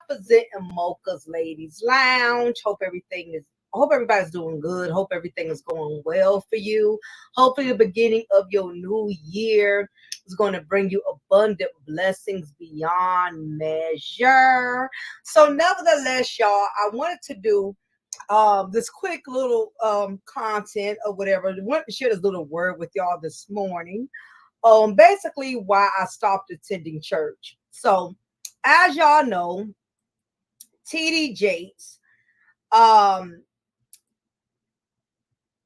representing Mocha's Ladies Lounge. Hope everybody's doing good. Hope everything is going well for you. Hopefully the beginning of your new year is going to bring you abundant blessings beyond measure. So nevertheless, y'all, I wanted to do this quick little content or whatever. I wanted to share this little word with y'all this morning. Basically why I stopped attending church. So as y'all know, TD Jakes, um,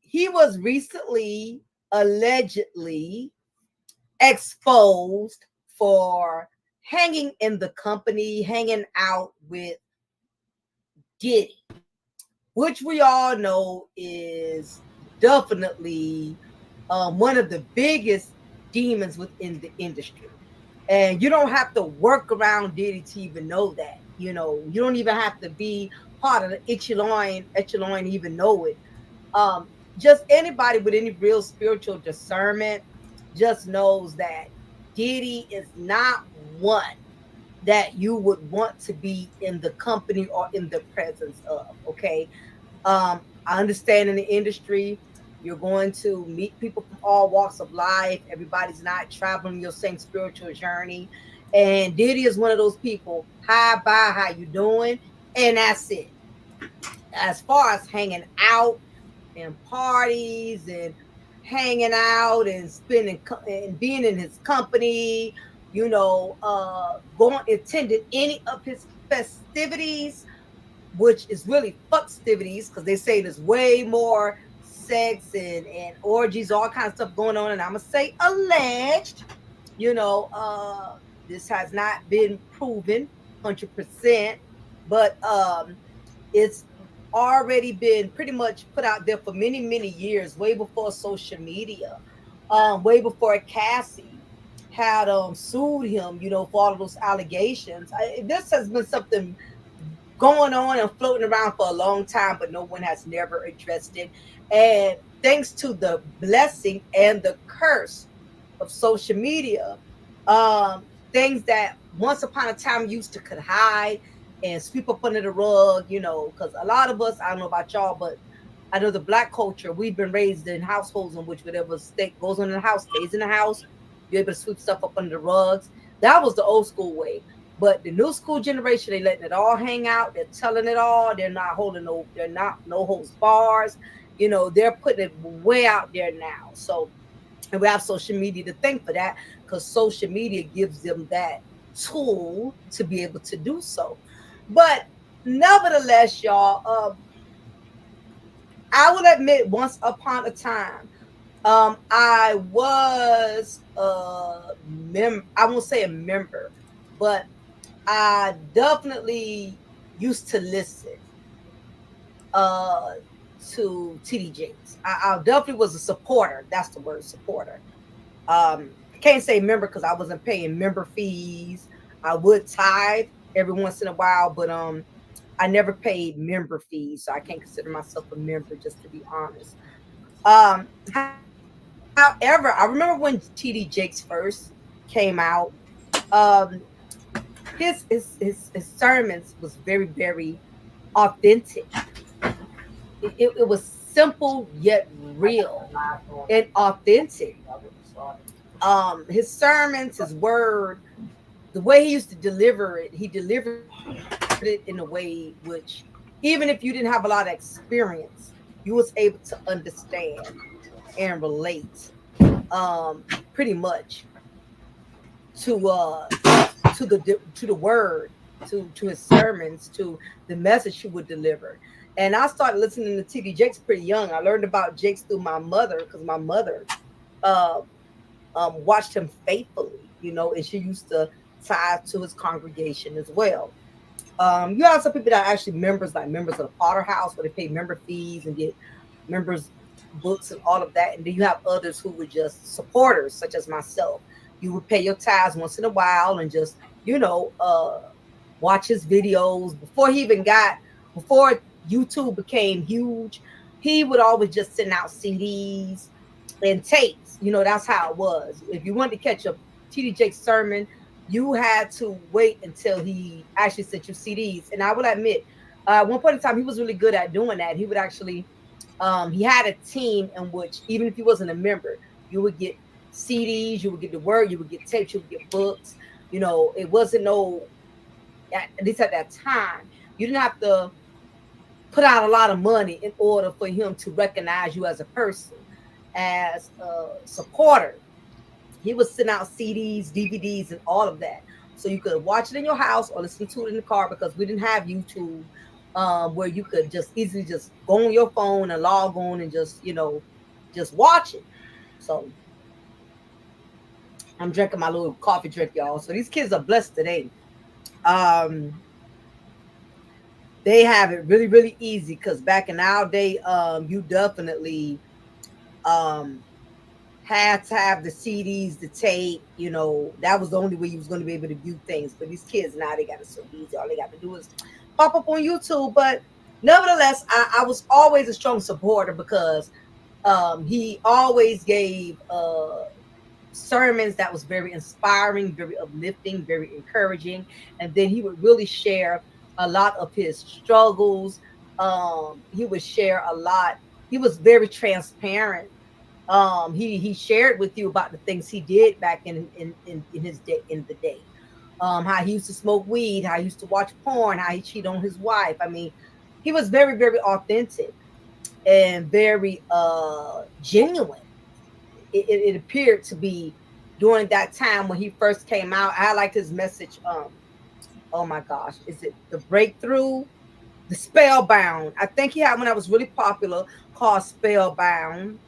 he was recently allegedly exposed for hanging out with Diddy, which we all know is definitely one of the biggest demons within the industry. And you don't have to work around Diddy to even know that. You don't even have to be part of the echelon to even know it. Just anybody with any real spiritual discernment just knows that Diddy is not one that you would want to be in the company or in the presence of. Okay. I understand in the industry, you're going to meet people from all walks of life. Everybody's not traveling your same spiritual journey. And Diddy is one of those people. Hi, bye, how you doing? And that's it. As far as hanging out and parties and hanging out and and being in his company, going attending any of his festivities, which is really fuckstivities because they say there's way more sex and orgies, all kinds of stuff going on. And I'm gonna say alleged, you know, this has not been proven 100%, but it's already been pretty much put out there for many, many years, way before social media, way before Cassie had sued him, for all of those allegations. This has been something going on and floating around for a long time, but no one has never addressed it. And thanks to the blessing and the curse of social media, things that once upon a time used to could hide and sweep up under the rug, because a lot of us, I don't know about y'all, but I know the black culture, we've been raised in households in which whatever state goes on in the house stays in the house. You're able to sweep stuff up under the rugs. That was the old school way. But the new school generation, they letting it all hang out. They're telling it all. They're not no holds bars. They're putting it way out there now. So, and we have social media to thank for that because social media gives them that tool to be able to do so. But nevertheless, y'all, I will admit, once upon a time, I was I won't say a member, but I definitely used to listen uh to TD Jakes. I definitely was a supporter. That's the word, supporter. I can't say member because I wasn't paying member fees. I would tithe every once in a while, but I never paid member fees, so I can't consider myself a member, just to be honest. However, I remember when TD Jakes first came out. Um, his sermons was very, very authentic. It was simple yet real and authentic. His sermons, his word, the way he used to deliver it, he delivered it in a way which, even if you didn't have a lot of experience, you was able to understand and relate, pretty much to to the word, to his sermons, to the message he would deliver. And I started listening to TV Jakes pretty young. I learned about Jakes through my mother because my mother uh, watched him faithfully, and she used to tie to his congregation as well. You have some people that are actually members, like members of the Potter House, where they pay member fees and get members books and all of that. And then you have others who were just supporters, such as myself. You would pay your tithes once in a while and just, you know, uh, watch his videos. Before YouTube became huge, he would always just send out CDs and tapes. That's how it was. If you wanted to catch a TD Jakes sermon, you had to wait until he actually sent you CDs. And I will admit, one point in time, he was really good at doing that. He would actually, he had a team in which, even if he wasn't a member, you would get CDs, you would get the word, you would get tapes, you would get books. You know, it wasn't no, at least at that time, you didn't have to put out a lot of money in order for him to recognize you as a person, as a supporter. He was sending out CDs, DVDs, and all of that. So you could watch it in your house or listen to it in the car because we didn't have YouTube, where you could just easily just go on your phone and log on and just, just watch it. So I'm drinking my little coffee drink, y'all. So these kids are blessed today. Um, they have it really, really easy because back in our day, you definitely um had to have the CDs, the tape. That was the only way you was going to be able to view things. But these kids now, they got it so easy. All they got to do is pop up on YouTube. But nevertheless, I was always a strong supporter because he always gave sermons that was very inspiring, very uplifting, very encouraging. And then he would really share a lot of his struggles. He would share a lot. He was very transparent. He shared with you about the things he did back in his day, in the day. How he used to smoke weed, how he used to watch porn, how he cheated on his wife. I mean, he was very, very authentic and very genuine. It appeared to be during that time when he first came out. I liked his message. Oh my gosh, is it the breakthrough? The Spellbound. I think he had one that was really popular called Spellbound.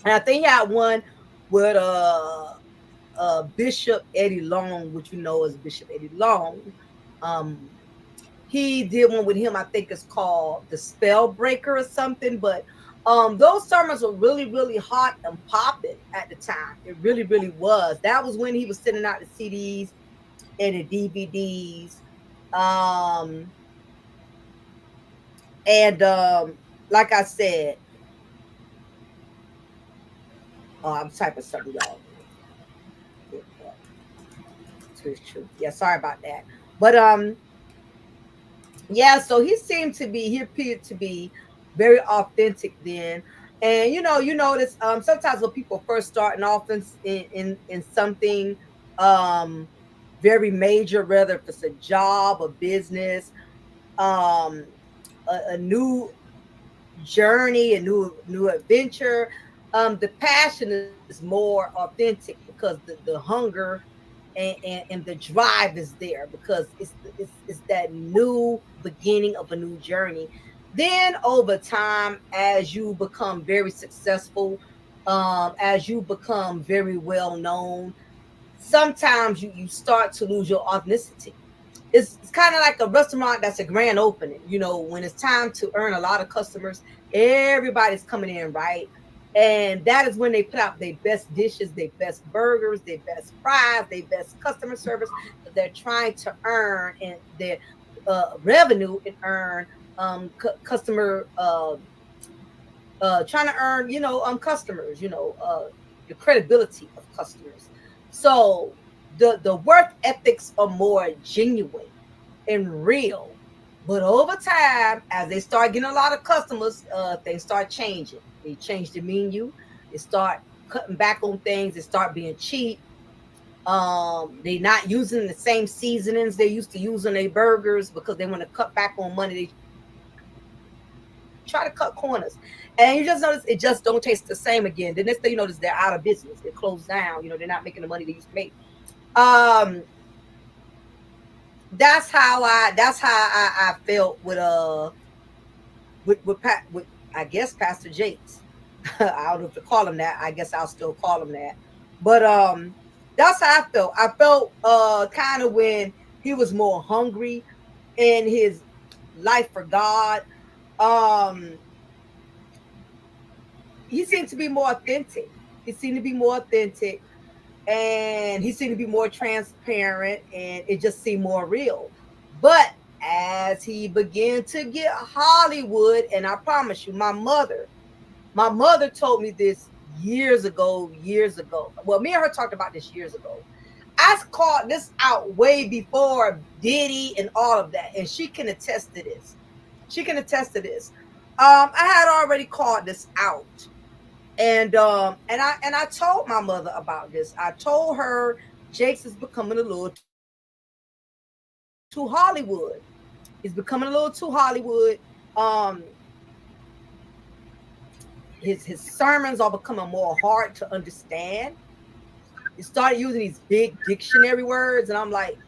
And I think he had one with Bishop Eddie Long, which you know as Bishop Eddie Long. Um, he did one with him. I think it's called The Spell Breaker or something. But those sermons were really, really hot and popping at the time. It really, really was. That was when he was sending out the CDs and the DVDs. Um, and like I said, oh, I'm typing something, y'all. To his truth. Yeah, sorry about that. But yeah, so he appeared to be very authentic then. And you notice sometimes when people first starting off in something um very major, whether if it's a job, a business, um a new journey, a new adventure, the passion is more authentic because the hunger and the drive is there because it's that new beginning of a new journey. Then over time, as you become very successful, as you become very well known, sometimes you start to lose your authenticity. It's kind of like a restaurant that's a grand opening. When it's time to earn a lot of customers, everybody's coming in, right? And that is when they put out their best dishes, their best burgers, their best fries, their best customer service. They're trying to earn and their revenue and earn customer trying to earn customers, the credibility of customers. So the work ethics are more genuine and real. But over time, as they start getting a lot of customers, things start changing. They change the menu. They start cutting back on things. They start being cheap. They're not using the same seasonings they used to use on their burgers because they want to cut back on money. They try to cut corners, and you just notice it just don't taste the same again. The next thing you notice, they're out of business. They're closed down. They're not making the money they used to make. Um, that's how I felt with I guess Pastor Jakes. I don't know if to call him that. I guess I'll still call him that. But that's how I felt. I felt kind of when he was more hungry in his life for God. Um he seemed to be more authentic. He seemed to be more authentic, and he seemed to be more transparent, and it just seemed more real. But as he began to get Hollywood, and I promise you, my mother told me this years ago. Well, me and her talked about this years ago. I called this out way before Diddy and all of that, and she can attest to this. She can attest to this. I had already called this out, and I told my mother about this. I told her Jake's is becoming a little too Hollywood. He's becoming a little too Hollywood. His sermons are becoming more hard to understand. He started using these big dictionary words, and I'm like,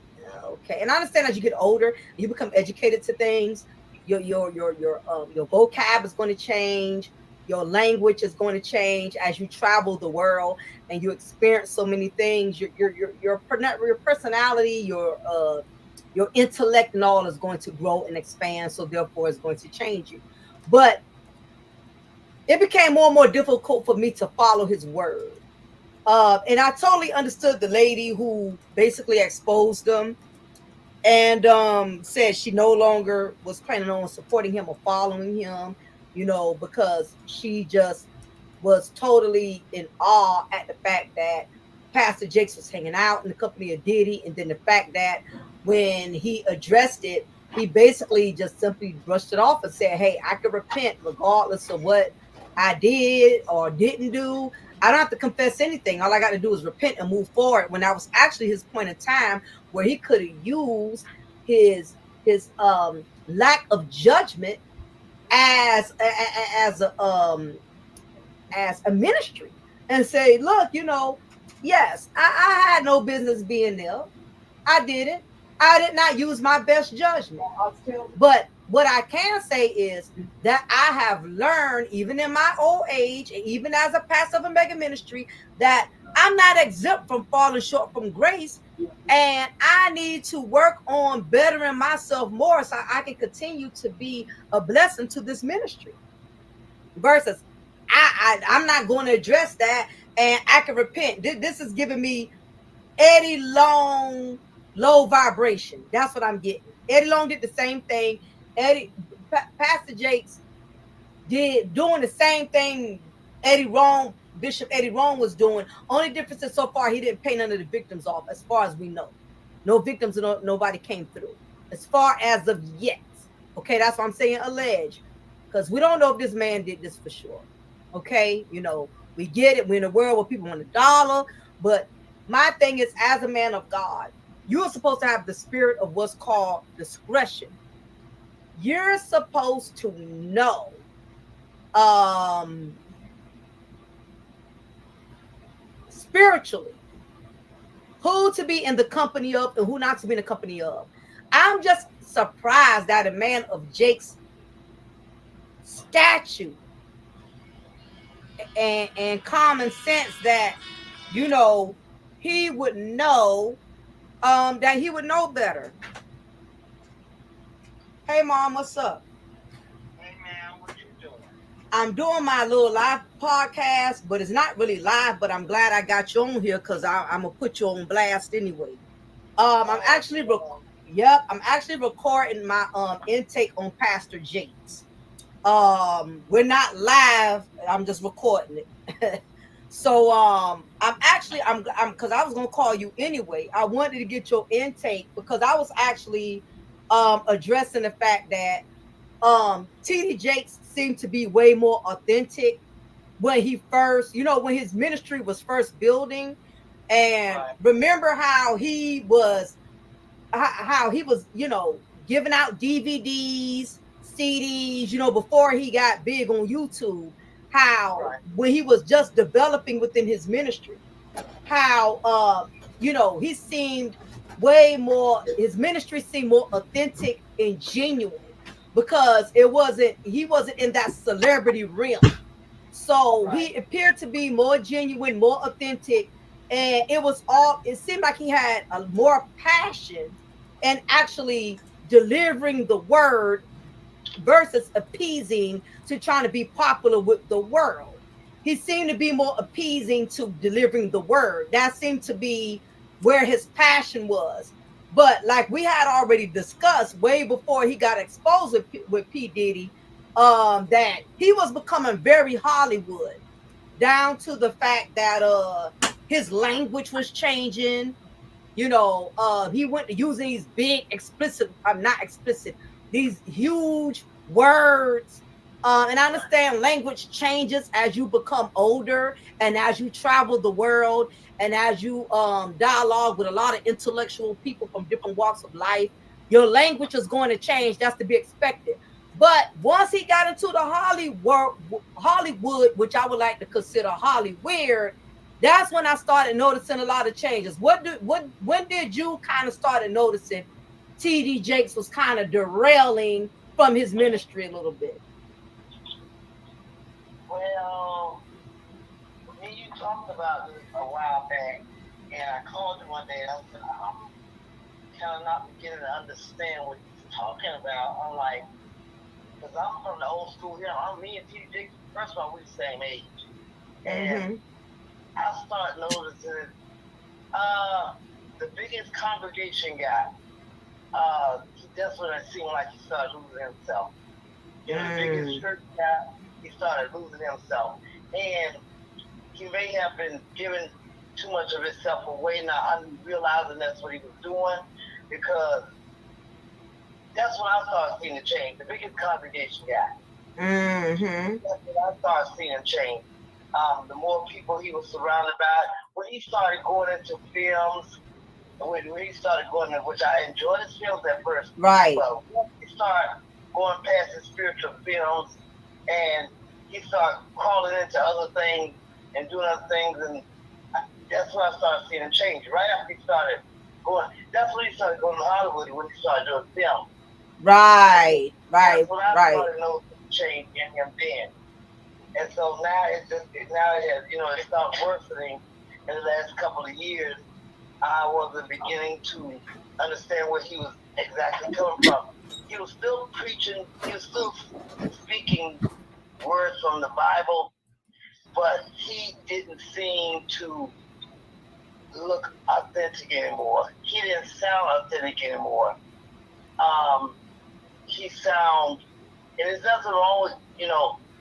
okay. And I understand as you get older, you become educated to things. Your vocab is going to change. Your language is going to change as you travel the world and you experience so many things. Your personality, your intellect and all is going to grow and expand. So therefore, it's going to change you. But it became more and more difficult for me to follow his word. And I totally understood the lady who basically exposed them and said she no longer was planning on supporting him or following him, because she just was totally in awe at the fact that Pastor Jakes was hanging out in the company of Diddy, and then the fact that when he addressed it, he basically just simply brushed it off and said, hey, I can repent regardless of what I did or didn't do. I don't have to confess anything. All I got to do is repent and move forward. When that was actually his point in time where he could have used his lack of judgment as a ministry and say, look, yes, I had no business being there. I didn't. I did not use my best judgment. But what I can say is that I have learned, even in my old age, and even as a pastor of a mega ministry, that I'm not exempt from falling short from grace. And I need to work on bettering myself more so I can continue to be a blessing to this ministry. Versus, I'm not going to address that and I can repent. This is giving me Eddie Long low vibration. That's what I'm getting. Eddie Long did the same thing. Pastor Jakes doing the same thing Bishop Eddie Wrong was doing. Only difference is so far he didn't pay none of the victims off, as far as we know. No victims, nobody came through. As far as of yet. Okay, that's why I'm saying alleged. Because we don't know if this man did this for sure. Okay, we get it. We're in a world where people want a dollar. But my thing is, as a man of God, you're supposed to have the spirit of what's called discretion. You're supposed to know spiritually who to be in the company of and who not to be in the company of. I'm just surprised that a man of Jake's stature and common sense that he would know that he would know better. Hey mom, what's up? Hey man, what you doing? I'm doing my little live podcast, but it's not really live, but I'm glad I got you on here because I'm gonna put you on blast anyway. I'm actually I'm actually recording my intake on Pastor Jakes. We're not live, I'm just recording it. So I'm because I was gonna call you anyway. I wanted to get your intake because I was actually addressing the fact that TD Jakes seemed to be way more authentic when he first, when his ministry was first building. And remember how he was giving out DVDs, CDs, before he got big on YouTube. How when he was just developing within his ministry, how he seemed his ministry seemed more authentic and genuine because he wasn't in that celebrity realm. So he appeared to be more genuine, more authentic, and it seemed like he had a more passion and actually delivering the word versus appeasing to trying to be popular with the world. He seemed to be more appeasing to delivering the word. That seemed to be where his passion was. But like we had already discussed way before he got exposed with P. Diddy, that he was becoming very Hollywood, down to the fact that his language was changing. He went to using these big explicit, I'm not explicit, these huge words. And I understand language changes as you become older and as you travel the world and as you dialogue with a lot of intellectual people from different walks of life. Your language is going to change. That's to be expected. But once he got into the Hollywood, which I would like to consider Hollyweird, that's when I started noticing a lot of changes. When did you kind of started noticing TD Jakes was kind of derailing from his ministry a little bit? Well, me, you talked about this a while back, and I called you one day and I said, I'm kind of not beginning to understand what he's talking about. I'm like, because I'm from the old school here. Me and T.D. Jakes, first of all, we're the same age. And I start noticing the biggest congregation guy, that's when it seemed like he started losing himself. The biggest church guy, he started losing himself. And he may have been giving too much of himself away, not realizing that's what he was doing, because that's when I started seeing the change. The biggest congregation guy. That's when I started seeing him change. The more people he was surrounded by, when he started going into films, when he started going to, which I enjoyed his films at first, Right. but once he started going past his spiritual films and he started crawling into other things and doing other things, and that's when I started seeing him change. Right after he started going, that's when he started going to Hollywood, when he started doing film. Right. That's when I started noticing change in him then. And so now now it has, it started worsening in the last couple of years. I wasn't beginning to understand where he was exactly coming from. He was still preaching, he was still speaking words from the Bible, but he didn't seem to look authentic anymore. He didn't sound authentic anymore. He sounds, and there's nothing wrong with,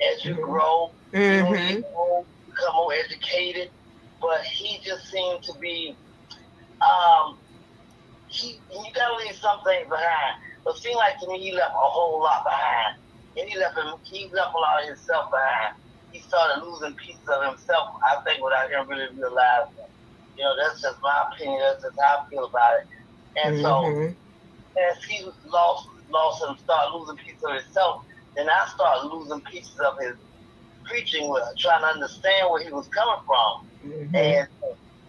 as you grow, you become more educated, but he just seemed to be, you gotta leave some things behind. But it seemed like to me he left a whole lot behind. And he left a lot of himself behind. He started losing pieces of himself, I think, without him really realizing it. That's just my opinion, that's just how I feel about it. And so as he lost and started losing pieces of himself, then I started losing pieces of his preaching, with trying to understand where he was coming from. And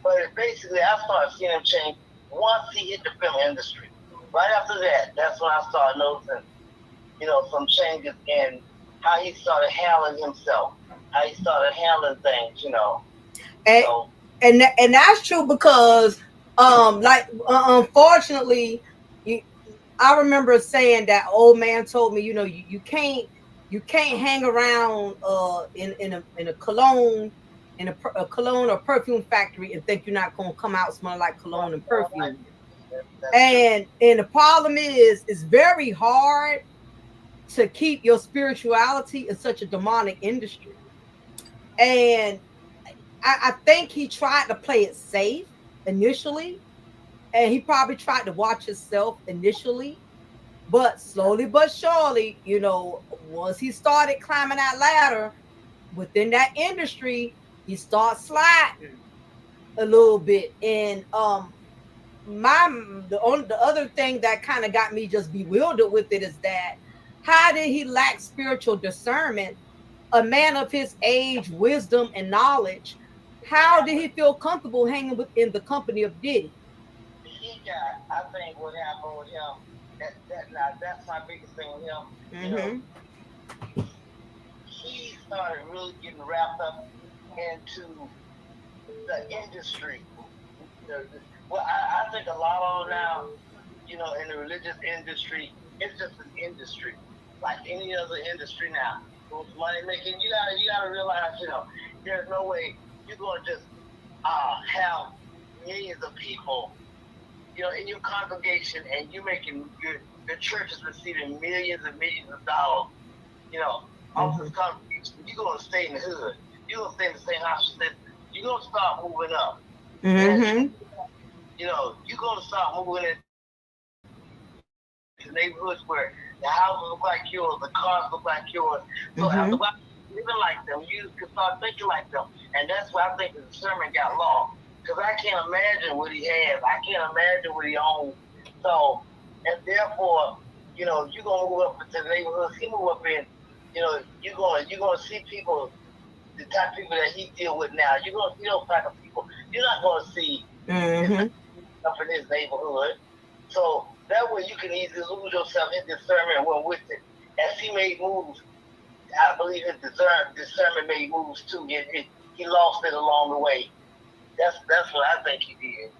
but basically I started seeing him change once he hit the film industry. Right after that, that's when I started noticing, some changes in how he started handling himself, how he started handling things. And, so, and that's true because unfortunately, I remember saying that old man told me, you can't hang around in a cologne a cologne or perfume factory and think you're not gonna come out smelling like cologne and perfume. And the problem is it's very hard to keep your spirituality in such a demonic industry. And I think he tried to play it safe initially, and he probably tried to watch himself initially, but slowly but surely, once he started climbing that ladder within that industry, he starts sliding a little bit. And the other thing that kind of got me just bewildered with it is that how did he lack spiritual discernment? A man of his age, wisdom, and knowledge, how did he feel comfortable hanging within the company of Diddy? I think what happened with him, that's my biggest thing with him. He started really getting wrapped up into the industry. Well, I think a lot of them now, in the religious industry, it's just an industry, like any other industry now. Those money making, you gotta realize, there's no way you're gonna just have millions of people, in your congregation, and you're making your church is receiving millions and millions of dollars, off this congregation. You're gonna stay in the hood. You're gonna stay in the same house. You're gonna start moving up. you're gonna start moving into neighborhoods where the houses look like yours, the cars look like yours. So after a while, living like them, you can start thinking like them, and that's why I think the discernment got lost. Because I can't imagine what he has. I can't imagine what he owns. So, and therefore, you're gonna move up into the neighborhoods he move up in. You're gonna see people, the type of people that he deal with now. You're gonna see those type of people. You're not gonna see his Mm-hmm. up in his neighborhood. So that way you can easily lose yourself in discernment and went with it. As he made moves, I believe his discernment made moves too. He lost it along the way. That's what I think he did.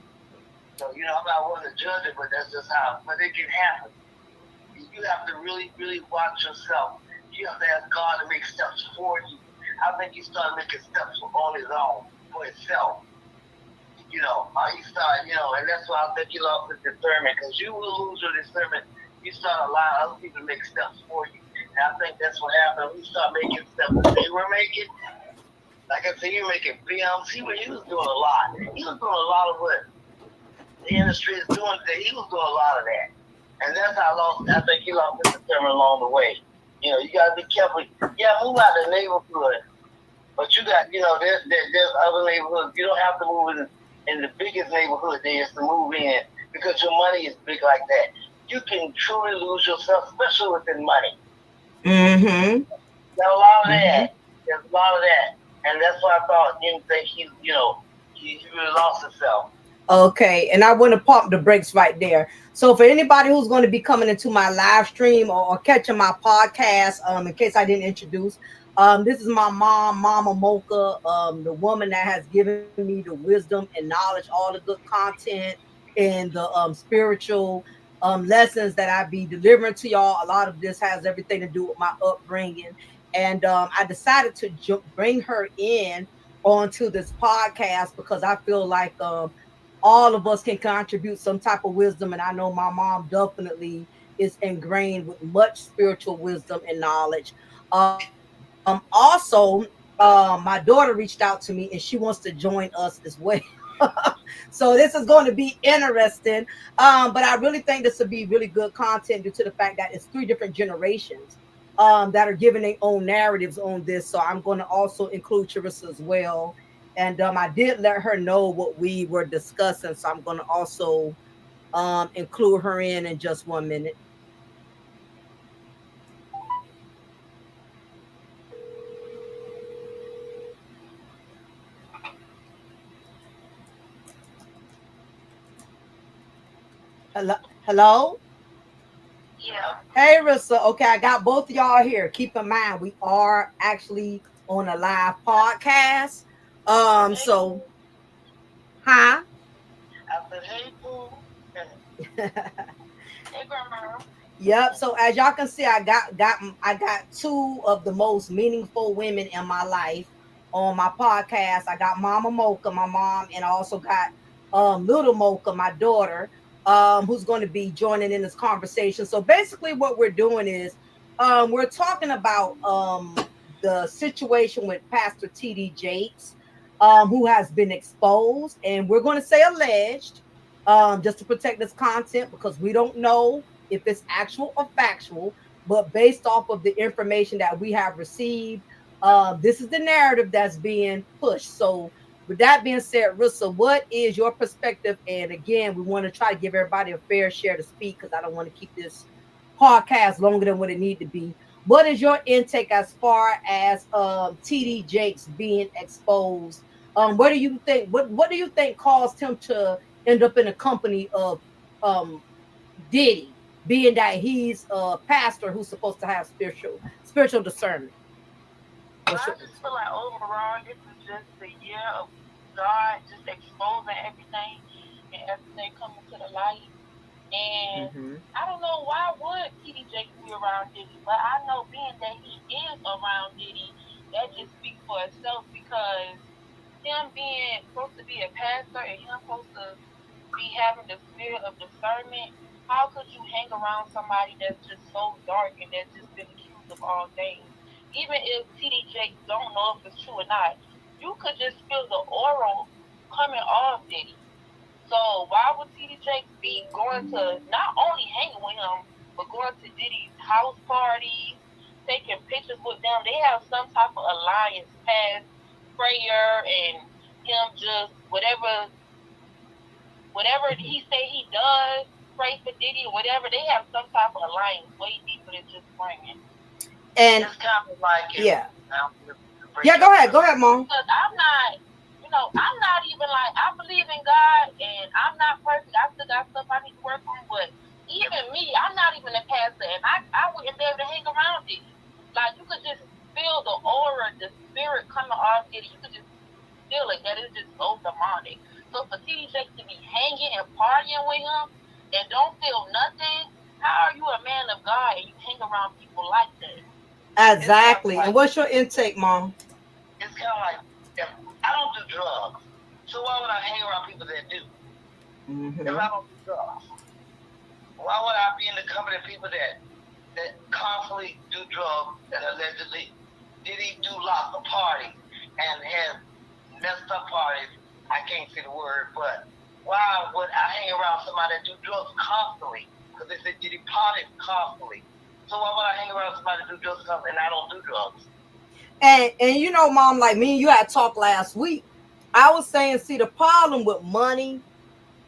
So I'm not one to judge it, but that's just how. But it can happen. You have to really watch yourself. You have to ask God to make steps for you. I think he started making steps on his own for himself. He started, and that's why I think he lost his discernment because you will lose your discernment. You start allowing other people to make steps for you. And I think that's what happened. We start making steps that they were making. Like I said, he was making films. He was doing a lot. He was doing a lot of what the industry is doing today. He was doing a lot of that. And that's how I think he lost his discernment along the way. You got to be careful. Yeah, move out of the neighborhood. But you got, there's other neighborhoods. You don't have to move in the biggest neighborhood there is to move in because your money is big like that. You can truly lose yourself, especially within money. Mm-hmm. There's a lot of Mm-hmm. that. There's a lot of that. And that's why I thought you think he really lost himself. Okay, and I want to pump the brakes right there. So for anybody who's going to be coming into my live stream or catching my podcast, in case I didn't introduce, this is my mom, Mama Mocha, the woman that has given me the wisdom and knowledge, all the good content and the spiritual lessons that I be delivering to y'all. A lot of this has everything to do with my upbringing, and I decided to bring her in onto this podcast because I feel like all of us can contribute some type of wisdom. And I know my mom definitely is ingrained with much spiritual wisdom and knowledge. Also, my daughter reached out to me and she wants to join us as well. So this is going to be interesting. But I really think this will be really good content due to the fact that it's three different generations that are giving their own narratives on this. So I'm going to also include Charissa as well. And I did let her know what we were discussing. So I'm going to also include her in just 1 minute. Hello? Hello? Yeah. Hey, Rissa. Okay, I got both of y'all here. Keep in mind, we are actually on a live podcast. Hey, So, huh? I said, hey, Pooh. Hey, Grandma. Yep. So as y'all can see, I got two of the most meaningful women in my life on my podcast. I got Mama Mocha, my mom, and I also got little Mocha, my daughter, who's going to be joining in this conversation. So basically, what we're doing is we're talking about the situation with Pastor T.D. Jakes, who has been exposed, and we're going to say alleged, just to protect this content because we don't know if it's actual or factual, but based off of the information that we have received, this is the narrative that's being pushed. So, with that being said, Rissa, what is your perspective? And again, we want to try to give everybody a fair share to speak because I don't want to keep this podcast longer than what it need to be. What is your intake as far as TD Jakes being exposed? What do you think? What do you think caused him to end up in the company of um Diddy, being that he's a pastor who's supposed to have spiritual discernment? Well, What's I your just feel like overall, this is just the year of God just exposing everything and everything coming to the light. And mm-hmm. I don't know why would TD Jakes be around Diddy, but I know being that he is around Diddy, that just speaks for itself because him being supposed to be a pastor and him supposed to be having the spirit of discernment, how could you hang around somebody that's just so dark and that's just been accused of all things? Even if TD Jakes don't know if it's true or not, you could just feel the aura coming off Diddy. So why would TD Jakes be going to not only hanging with him, but going to Diddy's house parties, taking pictures with them? They have some type of alliance past prayer and him just whatever he say he does, pray for Diddy or whatever. They have some type of alliance way deeper than just praying. And it's kind of like yeah, yeah. Go ahead, Mom. Because I'm not even like I believe in God and I'm not perfect. I still got stuff I need to work on, but even me, I'm not even a pastor, and I wouldn't be able to hang around Diddy. Like you could just feel the aura, the spirit coming off Diddy. You could just feel it that it's just so demonic. So for TD Jakes to be hanging and partying with him and don't feel nothing, how are you a man of God and you hang around people like that? Exactly. And what's your intake, Mom? It's kind of like if I don't do drugs, so why would I hang around people that do? If I don't do drugs, why would I be in the company of people that constantly do drugs and allegedly did he do lots of parties and has messed up parties? I can't say the word, but why would I hang around somebody that do drugs constantly? Because they say did he party constantly? So why would I hang around somebody that do drugs constantly and I don't do drugs? And you know, Mom, like me and you had talked last week. I was saying, see, the problem with money,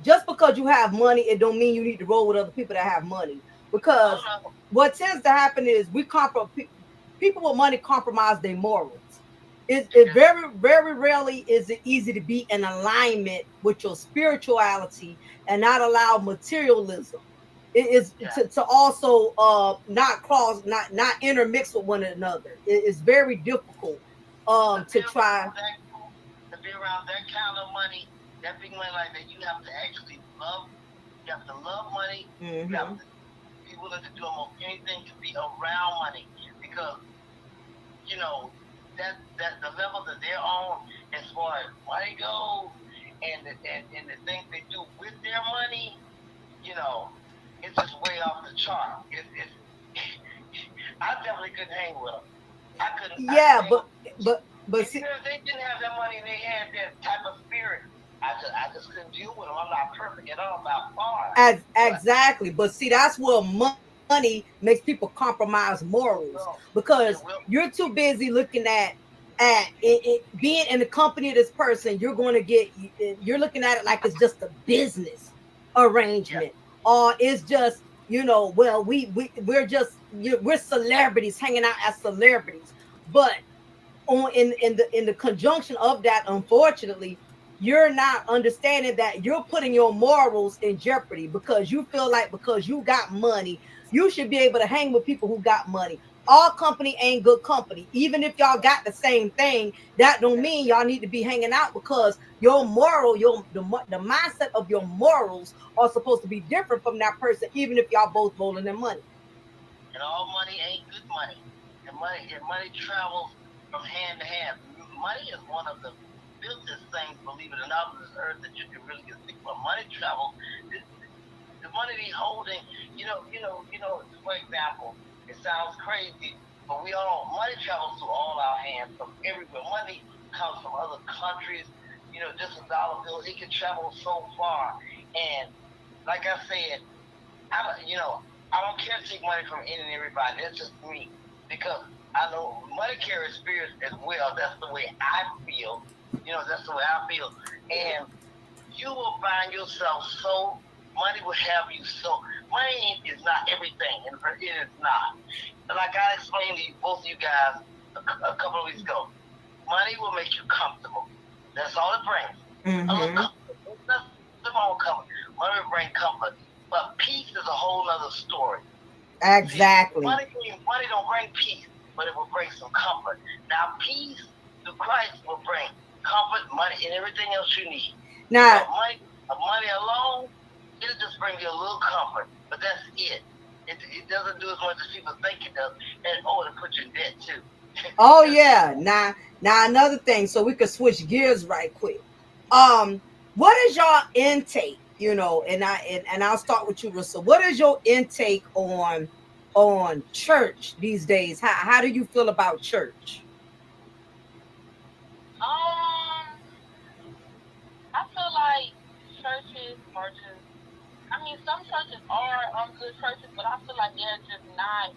just because you have money, it don't mean you need to roll with other people that have money. Because what tends to happen is people with money compromise their morals. It very rarely is it easy to be in alignment with your spirituality and not allow materialism. It is to also not cross, not intermix with one another. It is very difficult to try to be around that kind of money, that big money like that. You have to actually love. You have to love money. You have to be willing to do almost anything to be around money because that the level that they're on as far as money goes and the things they do with their money, it's just way off the chart. I definitely couldn't hang with them. I couldn't. Yeah, but see, if they didn't have that money and they had that type of spirit, I just couldn't deal with them. I'm not perfect at all, by far. Exactly. But see, that's where money makes people compromise morals, because you're too busy looking at being in the company of this person. You're looking at it like it's just a business arrangement, or it's just well, we're celebrities hanging out as celebrities, but in the conjunction of that, unfortunately, you're not understanding that you're putting your morals in jeopardy because you feel like because you got money, you should be able to hang with people who got money. All company ain't good company. Even if y'all got the same thing, that don't mean y'all need to be hanging out, because your moral, the mindset of your morals are supposed to be different from that person, even if y'all both rolling their money. And all money ain't good money. And money travels from hand to hand. Money is one of the filthiest things, believe it or not, on this earth that you can really get sick from. Money travels. The money they holding, for example, it sounds crazy, but money travels through all our hands from everywhere. Money comes from other countries, just a dollar bill, it can travel so far. And like I said, I don't care to take money from any and everybody. That's just me. Because I know money carries spirits as well. That's the way I feel. That's the way I feel. And you will find yourself money will have you money is not everything. And it is not. Like I explained to both of you guys a couple of weeks ago, money will make you comfortable. That's all it brings. Nothing wrong with comfort. Money will bring comfort. But peace is a whole other story. Exactly. See, money don't bring peace, but it will bring some comfort. Now, peace through Christ will bring comfort, money, and everything else you need. Now, money alone, it'll just bring you a little comfort, but that's it. It doesn't do as much as people think it does. And it'll put you in debt too. Oh yeah. Now another thing, so we could switch gears right quick. What is your intake? And I'll start with you, Russell. What is your intake on church these days? How do you feel about church? I feel like churches churches. I mean, some churches are good churches, but I feel like they're just not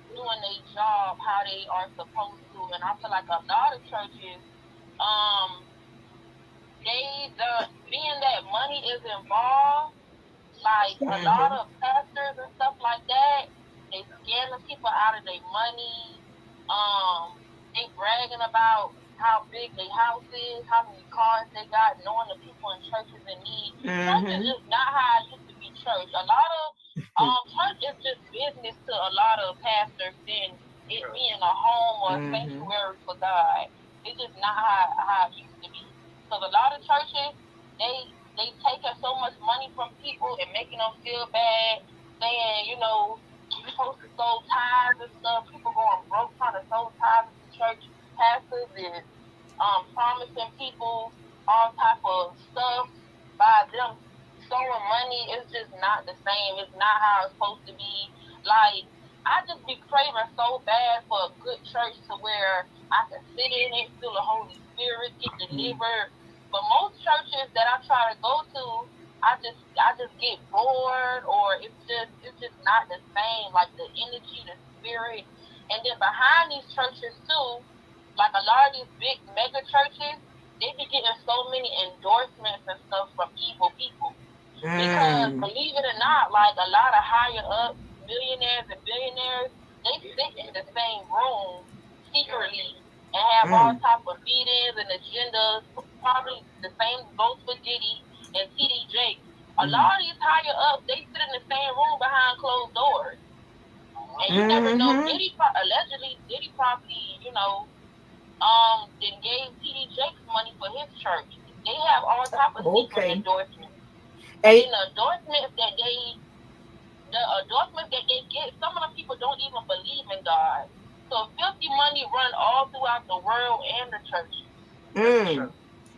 doing their job how they are supposed to. And I feel like a lot of churches, um, being that money is involved, like a lot Mm-hmm. of pastors and stuff like that, they scamming people out of their money. They bragging about how big their house is, how many cars they got, knowing the people in churches in need. Church is Mm-hmm. just not how it used to be church. A lot of church is just business to a lot of pastors than it being a home or a Mm-hmm. sanctuary for God. It's just not how it used to be. Because a lot of churches, they taking so much money from people and making them feel bad, saying, you're supposed to sow tithes and stuff. People going broke trying to sow tithes to church. Pastors is promising people all type of stuff by them sowing money. It's just not the same. It's not how it's supposed to be. Like, I just be craving so bad for a good church to where I can sit in it, feel the Holy Spirit, get delivered. But most churches that I try to go to, I just get bored, or it's just not the same. Like the energy, the spirit, and then behind these churches too, like a lot of these big mega churches, they be getting so many endorsements and stuff from evil people. Because Mm. believe it or not, like a lot of higher up millionaires and billionaires, they sit in the same room secretly and have all Mm. type of meetings and agendas. Probably the same goes for Diddy and TD Jakes. A Mm. lot of these higher up, they sit in the same room behind closed doors, and you never know. Mm-hmm. Allegedly Diddy probably then gave TD Jakes money for his church. They have all type of secret Okay. endorsements, and then Hey, the endorsements that they get, some of the people don't even believe in God. So filthy money run all throughout the world and the churches. mm.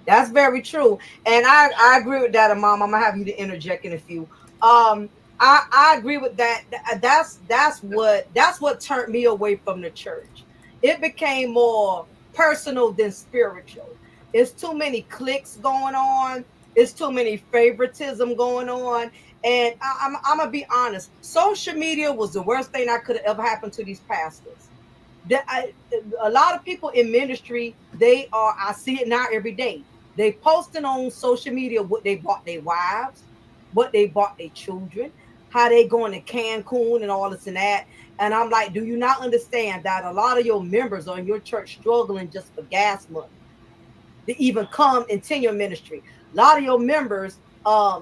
That's very true. And I agree with that, Mom. I'm gonna have you to interject in a few. I agree with that. That's what turned me away from the church. It became more personal than spiritual. It's too many cliques going on. It's too many favoritism going on. And I'm gonna be honest. Social media was the worst thing that could have ever happened to these pastors. A lot of people in ministry, I see it now every day. They posting on social media what they bought their wives, what they bought their children, how they going to Cancun and all this and that. And I'm like, do you not understand that a lot of your members are in your church struggling just for gas money to even come into your ministry? A lot of your members,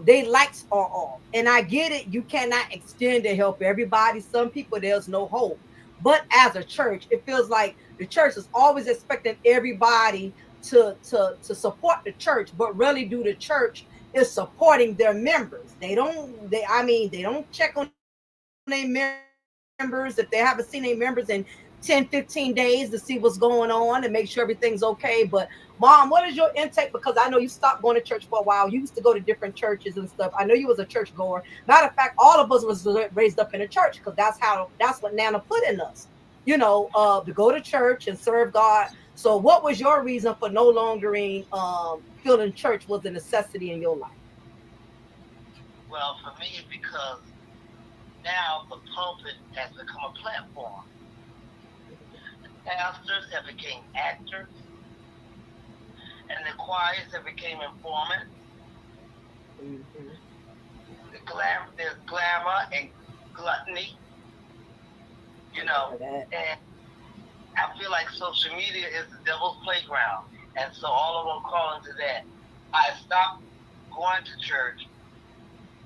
they lights are off. And I get it, you cannot extend to help everybody. Some people, there's no hope. But as a church, it feels like the church is always expecting everybody to support the church, but really do the church is supporting their members. They don't check on their members if they haven't seen their members in 10-15 days to see what's going on and make sure everything's okay. But Mom, what is your intake? Because I know you stopped going to church for a while. You used to go to different churches and stuff. I know you was a church goer. Matter of fact, all of us was raised up in a church because that's what Nana put in us. To go to church and serve God. So what was your reason for no longer feeling church was a necessity in your life? Well, for me, because now the pulpit has become a platform. Pastors have become actors, and the choirs have become informants. Mm-hmm. There's glamour and gluttony, That. and I feel like social media is the devil's playground, and so all of them fall into that. I stopped going to church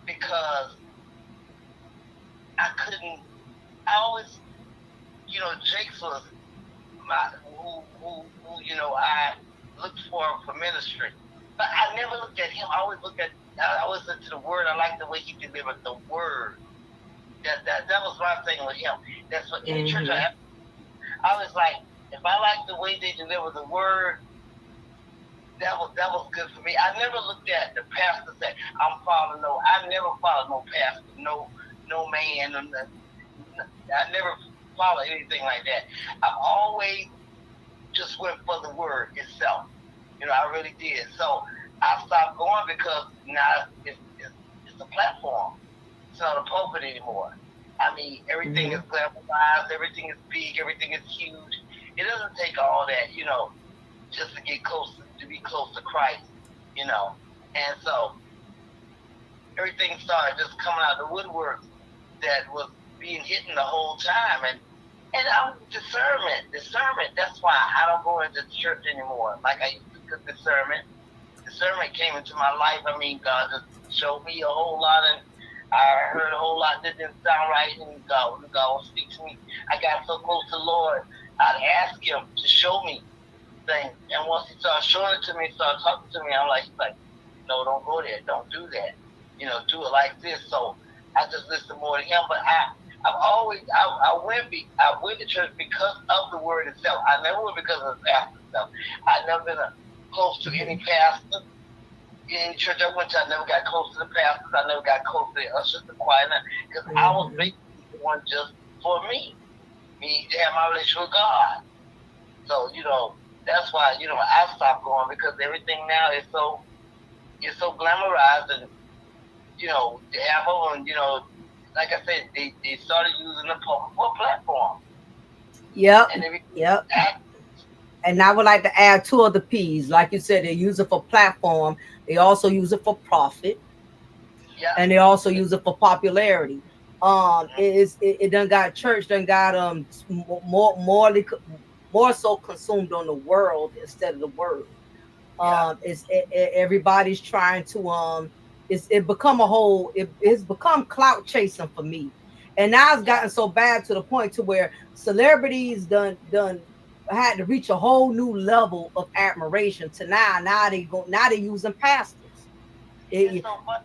because I couldn't. I always, Jake's was who I looked for ministry, but I never looked at him. I always looked to the word. I like the way he delivered the word. That was my thing with him. That's what any church Mm-hmm. I was like, if I like the way they deliver the word, that was good for me. I never looked at the pastor said, I'm following no. I never followed no pastor, no man. I never followed anything like that. I always just went for the word itself. I really did. So I stopped going because now it's a platform. It's not a pulpit anymore. I mean, everything is glamorized, everything is big, everything is huge. It doesn't take all that, just to get close to be close to Christ. And so everything started just coming out of the woodwork that was being hidden the whole time. And I'm discernment. That's why I don't go into church anymore. Like I used to get discernment. Discernment came into my life. I mean, God just showed me a whole lot, and I heard a whole lot that didn't sound right, and God would speak to me. I got so close to the Lord, I'd ask Him to show me things. And once He started showing it to me, started talking to me, I'm like, no, don't go there. Don't do that. Do it like this. So I just listen more to Him. But I went to church because of the word itself. I never went because of the pastor stuff. I never been close to any pastor. In church I went to, I never got close to the pastors. I never got close to the ushers, the choir, because I was basically one just for me to have my relationship with God. So that's why I stopped going, because everything now is so glamorized, and the Apple, and like I said, they started using the pulpit for a platform. Yep. And I would like to add two other P's. Like you said, they use it for platform. They also use it for profit. Yeah. And they also use it for popularity. It done got church done got more so consumed on the world instead of the word. Everybody's trying to it's become clout chasing for me. And now it's gotten so bad to the point to where celebrities done had to reach a whole new level of admiration to now they using pastors. It's so much.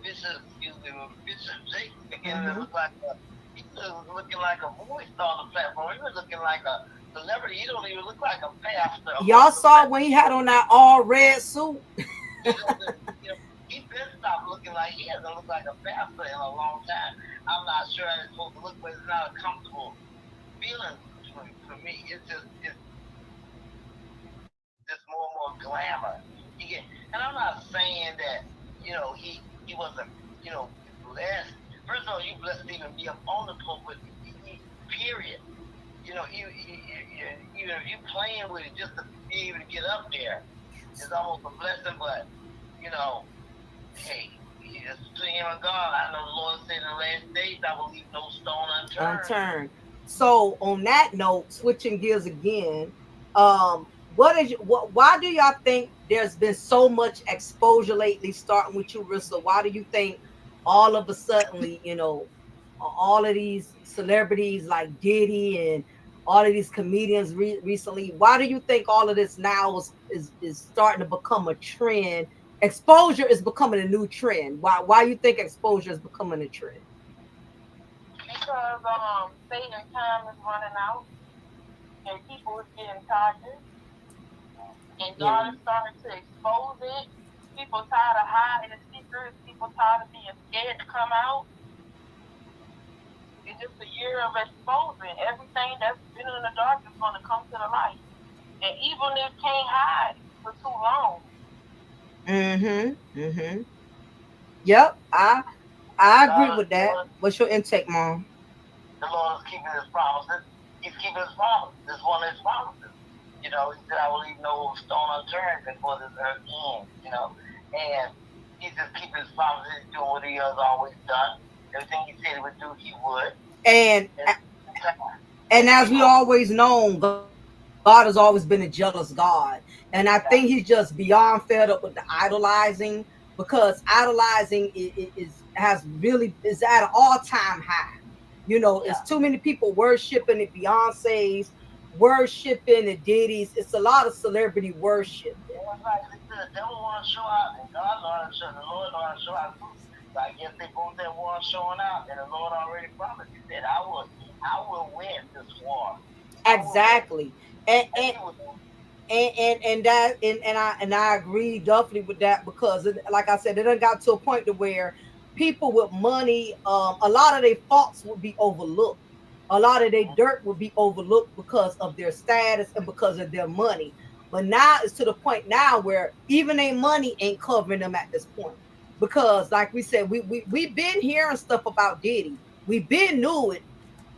Bishop Jake began to look like he was looking like a movie star on the platform. He was looking like a celebrity. He don't even look like a pastor. Y'all saw when he had on that all red suit. He been stopped looking like, he hasn't looked like a pastor in a long time. I'm not sure how it's supposed to look, but it's not a comfortable feeling for me. It's just more and more glamour. And I'm not saying that he wasn't blessed. First of all, you blessed to even be up on the pulpit. Period. Even if you playing with it just to be able to get up there, it's almost a blessing. But hey, it's between Him and God. I know the Lord said in the last days, I will leave no stone unturned. So on that note, switching gears again, why do y'all think there's been so much exposure lately, starting with you, Rissa? Why do you think all of a sudden, all of these celebrities like Diddy and all of these comedians recently, why do you think all of this now is starting to become a trend? Exposure is becoming a new trend. Why you think exposure is becoming a trend? Because Satan's time is running out, and people is getting tired, and God is starting to expose it. People tired of hiding the secrets. People tired of being scared to come out. It's just a year of exposing everything that's been in the dark is going to come to the light, and even if can't hide for too long. Yep, I agree with that. What's your intake, Mom? The Lord is keeping His promises. He's keeping His promises. This one of His promises. He said, I will leave no stone unturned before this earth ends. And He's just keeping His promises. He's doing what He has always done. Everything He said He would do, He would. And as we always known, God has always been a jealous God. And I think He's just beyond fed up with the idolizing, because idolizing is at an all-time high. It's too many people worshiping the Beyoncé's, worshiping the Diddy's. It's a lot of celebrity worship. The devil want to show out, and God want to show. The Lord want to show out too. So I guess they both that war showing out, and the Lord already promised. He said, I will win this war. Exactly. And I agree definitely with that, because like I said, it done got to a point to where people with money, a lot of their faults would be overlooked. A lot of their dirt would be overlooked because of their status and because of their money. But now it's to the point now where even their money ain't covering them at this point. because like we said, we've been hearing stuff about Diddy. We've been knew it,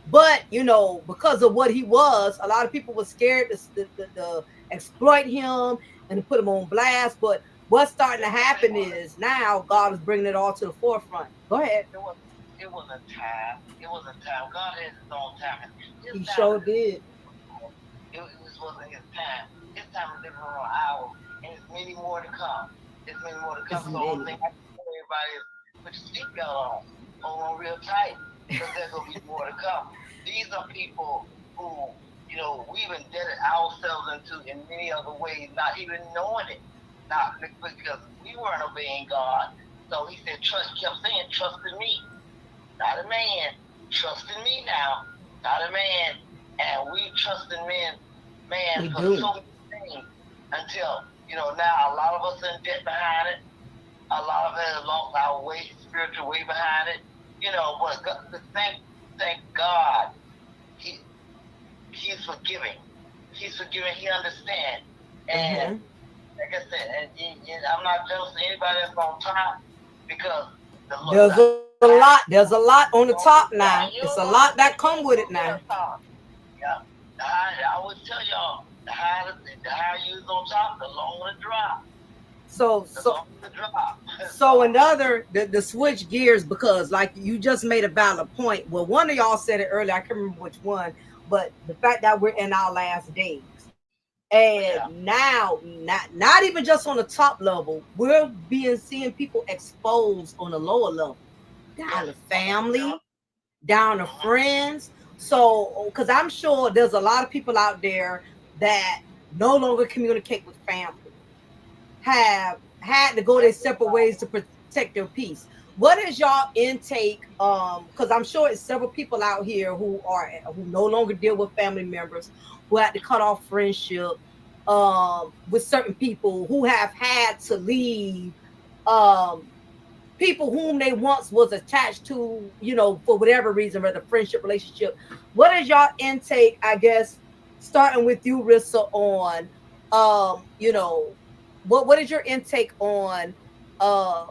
but because of what he was, a lot of people were scared to exploit him and to put him on blast. But what's starting to happen is now God is bringing it all to the forefront. Go ahead. It was a time. It was a time. God has his own time. His He time sure is did. it just wasn't his time. His time is living on ours, and there's many more to come. There's many more to come. It's So the only many. thing I can tell everybody is put your seatbelt on. Hold on real tight, because there's gonna be more to come. These are people who, we've indebted ourselves into in many other ways, not even knowing it. Not because we weren't obeying God. So he said, trust, kept saying, trust in me, not a man. Trust in me now, not a man. And we trust in man We for do. so many things until, now a lot of us in debt behind it. A lot of us have lost our way, spiritual way behind it. But thank God, he he's forgiving. He's forgiving. He understands. And Hmm. like I said, and I'm not jealous of anybody that's on top because There's a lot. There's a lot on the top now. It's a lot that come with it now. yeah, I always tell y'all, the higher you is on top, the longer the drop. So The so longer the drop. so another the switch gears, because like you just made a valid point. Well, one of y'all said it earlier. I can't remember which one, but the fact that we're in our last days. Yeah. And now, not even just on the top level, we're being seeing people exposed on the lower level, down Yes. to Yeah. family, down to Mm-hmm. friends. So, because I'm sure there's a lot of people out there that no longer communicate with family, have had to go their separate ways to protect their peace. What is y'all intake? Because I'm sure it's several people out here who no longer deal with family members, who had to cut off friendship with certain people, who have had to leave um people whom they once was attached to, for whatever reason, whether friendship, relationship. What is y'all intake, I guess, starting with you, Rissa, on what is your intake on uh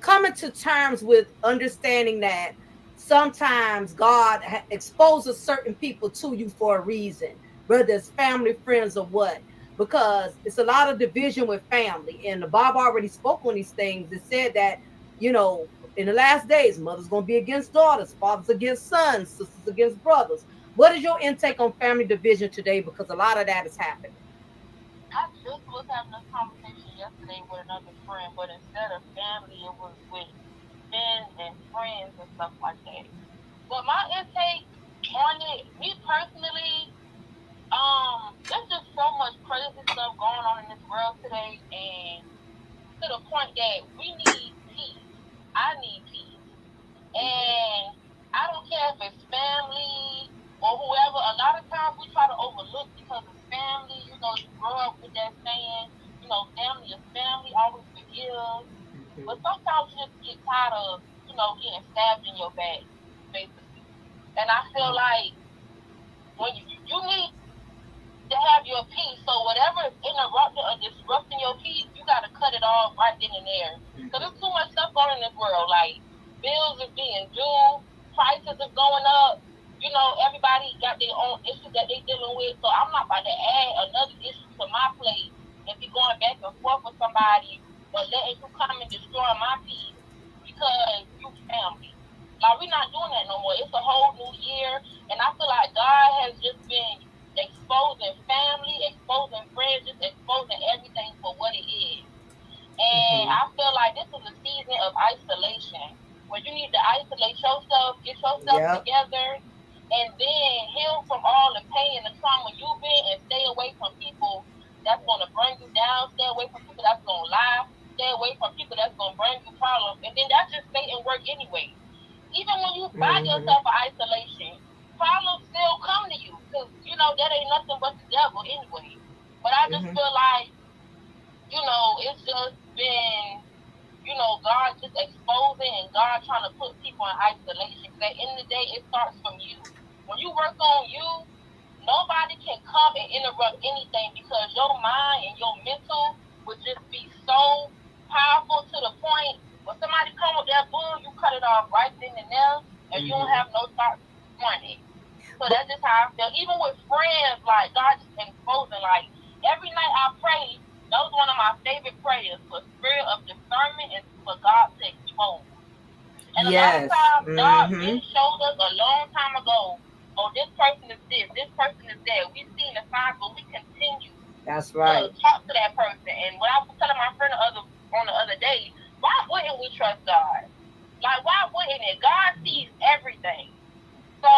coming to terms with understanding that sometimes God exposes certain people to you for a reason, whether it's family, friends, or what. Because it's a lot of division with family, and the Bible already spoke on these things. It said that in the last days, mothers going to be against daughters, fathers against sons, sisters against brothers. What is your intake on family division today? Because a lot of that is happening. I just was having a conversation yesterday with another friend, but instead of family, it was with men and friends and stuff like that. But my intake on it, me personally, there's just so much crazy stuff going on in this world today, and to the point that we need peace. I need peace. And I don't care if it's family or whoever. A lot of times we try to overlook because it's family. You grow up with that saying, family is family, always forgive. But sometimes you just get tired of, getting stabbed in your back, basically. And I feel like when you need to have your peace. So whatever is interrupting or disrupting your peace, you got to cut it off right then and there. So there's too much stuff going on in this world. Like bills is being due, prices is going up. Everybody got their own issues that they dealing with. So I'm not about to add another issue to my plate and be going back and forth with somebody, but letting you come and destroy my peace because you family. Like we're not doing that no more. It's a whole new year, and I feel like God has just been exposing family, exposing friends, just exposing everything for what it is. And Mm-hmm. I feel like this is a season of isolation where you need to isolate yourself, get yourself Yep. together, and then heal from all the pain and the trauma you've been and stay away from people that's going to bring you down, stay away from people that's going to lie, stay away from people that's going to bring you problems. And then that's just Satan work anyway. Even when you find Mm-hmm. yourself in isolation, problems still come to you because that ain't nothing but the devil anyway. But I just Mm-hmm. feel like it's just been God just exposing and God trying to put people in isolation. Because at the end of the day, it starts from you. When you work on you, nobody can come and interrupt anything because your mind and your mental would just be so powerful to the point when somebody come with that bull, you cut it off right then and there, and you don't have no thought on it. So that's just how I feel. Even with friends, like God just exposing. Like every night I pray, that was one of my favorite prayers for spirit of discernment and for God to expose. And a lot of Yes. times God Mm-hmm. been showed us a long time ago, oh, this person is this person is that. We've seen the signs, but we continue That's to right. talk to that person. And what I was telling my friend the other day, why wouldn't we trust God? Like why wouldn't it? God sees everything. So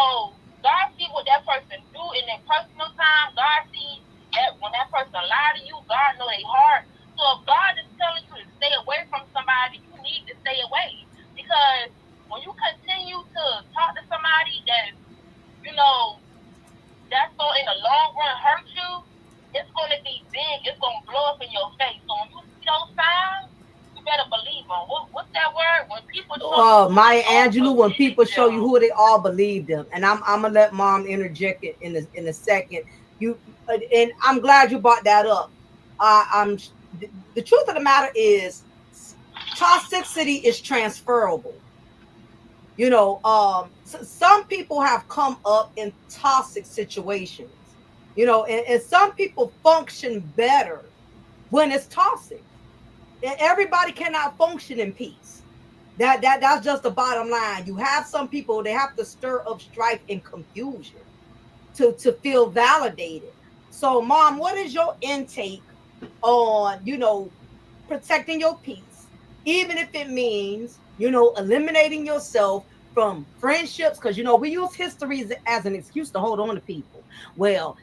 God see what that person do in their personal time. God see that when that person lie to you, God know their heart. So if God is telling you to stay away from somebody, you need to stay away. Because when you continue to talk to somebody that, you know, that's going in the long run hurt you, it's going to be big. It's going to blow up in your face. So when you see those signs, you better believe them. What's that word? When people show you Oh, who they Maya are, Angelou, when believe people show you them. who they are, believe them. And I'm gonna let mom interject it in a second. You and I'm glad you brought that up. I'm the truth of the matter is toxicity is transferable. Some people have come up in toxic situations, and some people function better when it's toxic. Everybody cannot function in peace. That's just the bottom line. You have some people, they have to stir up strife and confusion to feel validated. So mom, what is your intake on protecting your peace, even if it means eliminating yourself from friendships? Because we use history as an excuse to hold on to people. Well,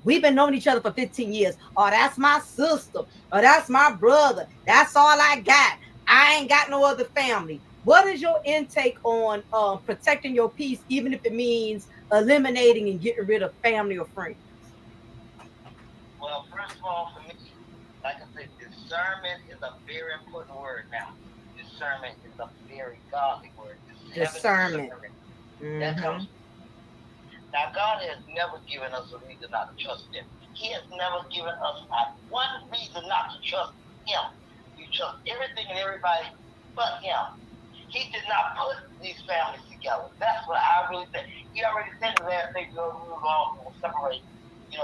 we've been knowing each other for 15 years. Oh, that's my sister. Oh, that's my brother. That's all I got. I ain't got no other family. What is your intake on protecting your peace, even if it means eliminating and getting rid of family or friends? Well, first of all, for me, like I said, discernment is a very important word now. Discernment is a very godly word. Having Discernment. discernment. That Mm-hmm. comes. Now, God has never given us a reason not to trust Him. He has never given us one reason not to trust Him. You trust everything and everybody but Him. He did not put these families together. That's what I really think. He already said the last thing, we were going to separate,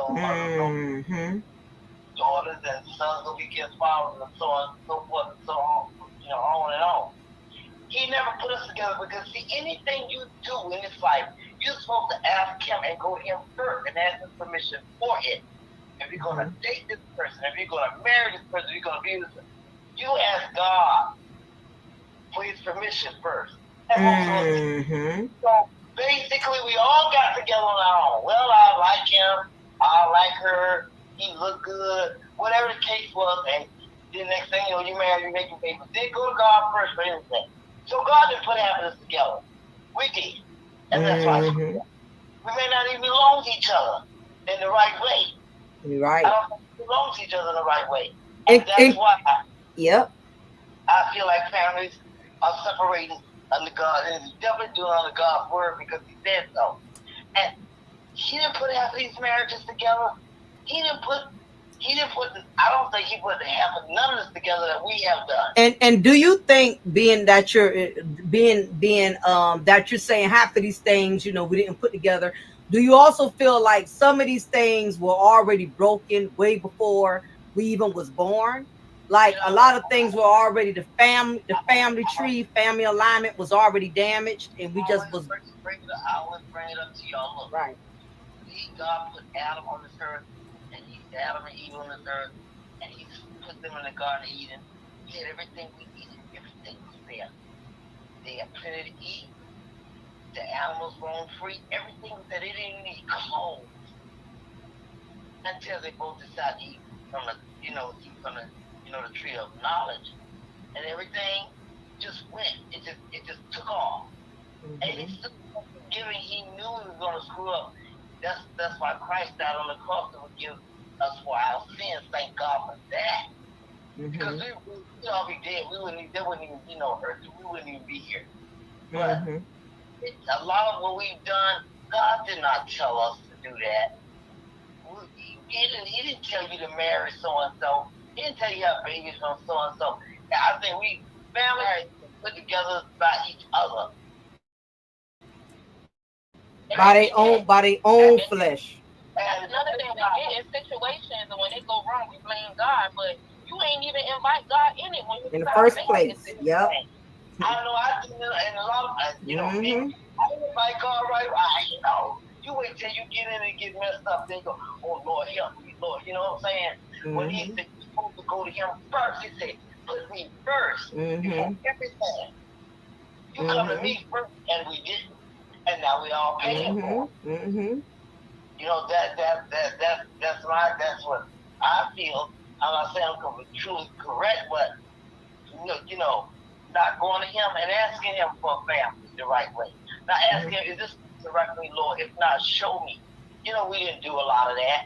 mothers going Mm-hmm. daughters and sons will be against fathers and so on and so forth and so on, on and on. He never put us together because, see, anything you do in this life, you're supposed to ask Him and go to Him first and ask His permission for it. If you're going to date this person, if you're going to marry this person, if you're going to be this person, you ask God for His permission first. That's most of us. Mm-hmm. So basically, we all got together on our own. Well, I like him. I like her. He looked good. Whatever the case was, and the next thing you know, you marry, you make a baby. Then go to God first for anything. So God didn't put half of this together. We did. And that's why Mm-hmm. we may not even belong to each other in the right way. You're I right. don't think we belong to each other in the right way. And that's And why yep. I feel like families are separating under God, and it's definitely doing under God's word because He said so. And He didn't put half of these marriages together. He didn't put. I don't think He put half of none of this together that we have done. And do you think, being that you're being that you're saying half of these things, we didn't put together, do you also feel like some of these things were already broken way before we even was born? Like You a know, lot of things were already the family tree, family alignment was already damaged, and we just was I always bring it up to y'all. Look, right. God put Adam on this earth, and Adam and Eve on this earth, and He put them in the Garden of Eden. He had everything we needed. Everything was there. They had plenty to eat. The animals roamed free. Everything was there. They didn't need clothes until they both decided to eat from the tree of knowledge, and everything just went. It just took off. And He Mm-hmm. still giving. He knew He was going to screw up. That's why Christ died on the cross to forgive us for our sins. Thank God for that. Because Mm-hmm. we'd all be dead. There wouldn't even be no earth. We wouldn't even be here. But Mm-hmm. a lot of what we've done, God did not tell us to do that. He didn't tell you to marry so and so. He didn't tell you to have babies from so and so. I think we family put together by each other. By their own flesh. That's another thing. We get in situations, and when they go wrong, we blame God, but you ain't even invite God in it when you In the decide to first make a place. decision. Yep. I know I did, and a lot of, Mm-hmm. I didn't invite God right. You wait till you get in and get messed up. Then go, oh Lord, help me, Lord. You know what I'm saying? When He said you're supposed to go to Him first, He said, put me first before everything. You come to me first, and we didn't, and now we all paying for it. Mm-hmm. You know that's what I feel. I'm not saying I'm truly correct, but not going to Him and asking Him for a family the right way. Not asking Him, is this directly, Lord? If not, show me. We didn't do a lot of that.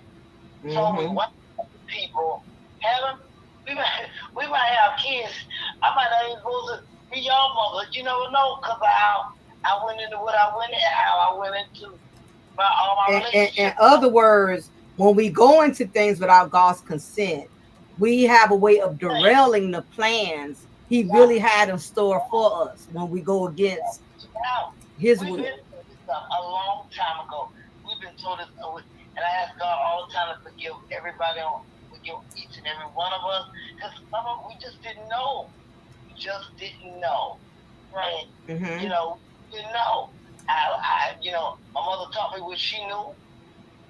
So we want people have them. We might have kids. I might not even supposed to be your mother. You never know, because I went into what I went into, how I went into all my relationships. In other words, when we go into things without God's consent, we have a way of derailing the plans He really had in store for us when we go against His will. We've been through this stuff a long time ago. We've been told this, and I ask God all the time to forgive everybody, forgive each and every one of us, because some of we just didn't know. We just didn't know. Right. And, didn't know. My mother taught me what she knew.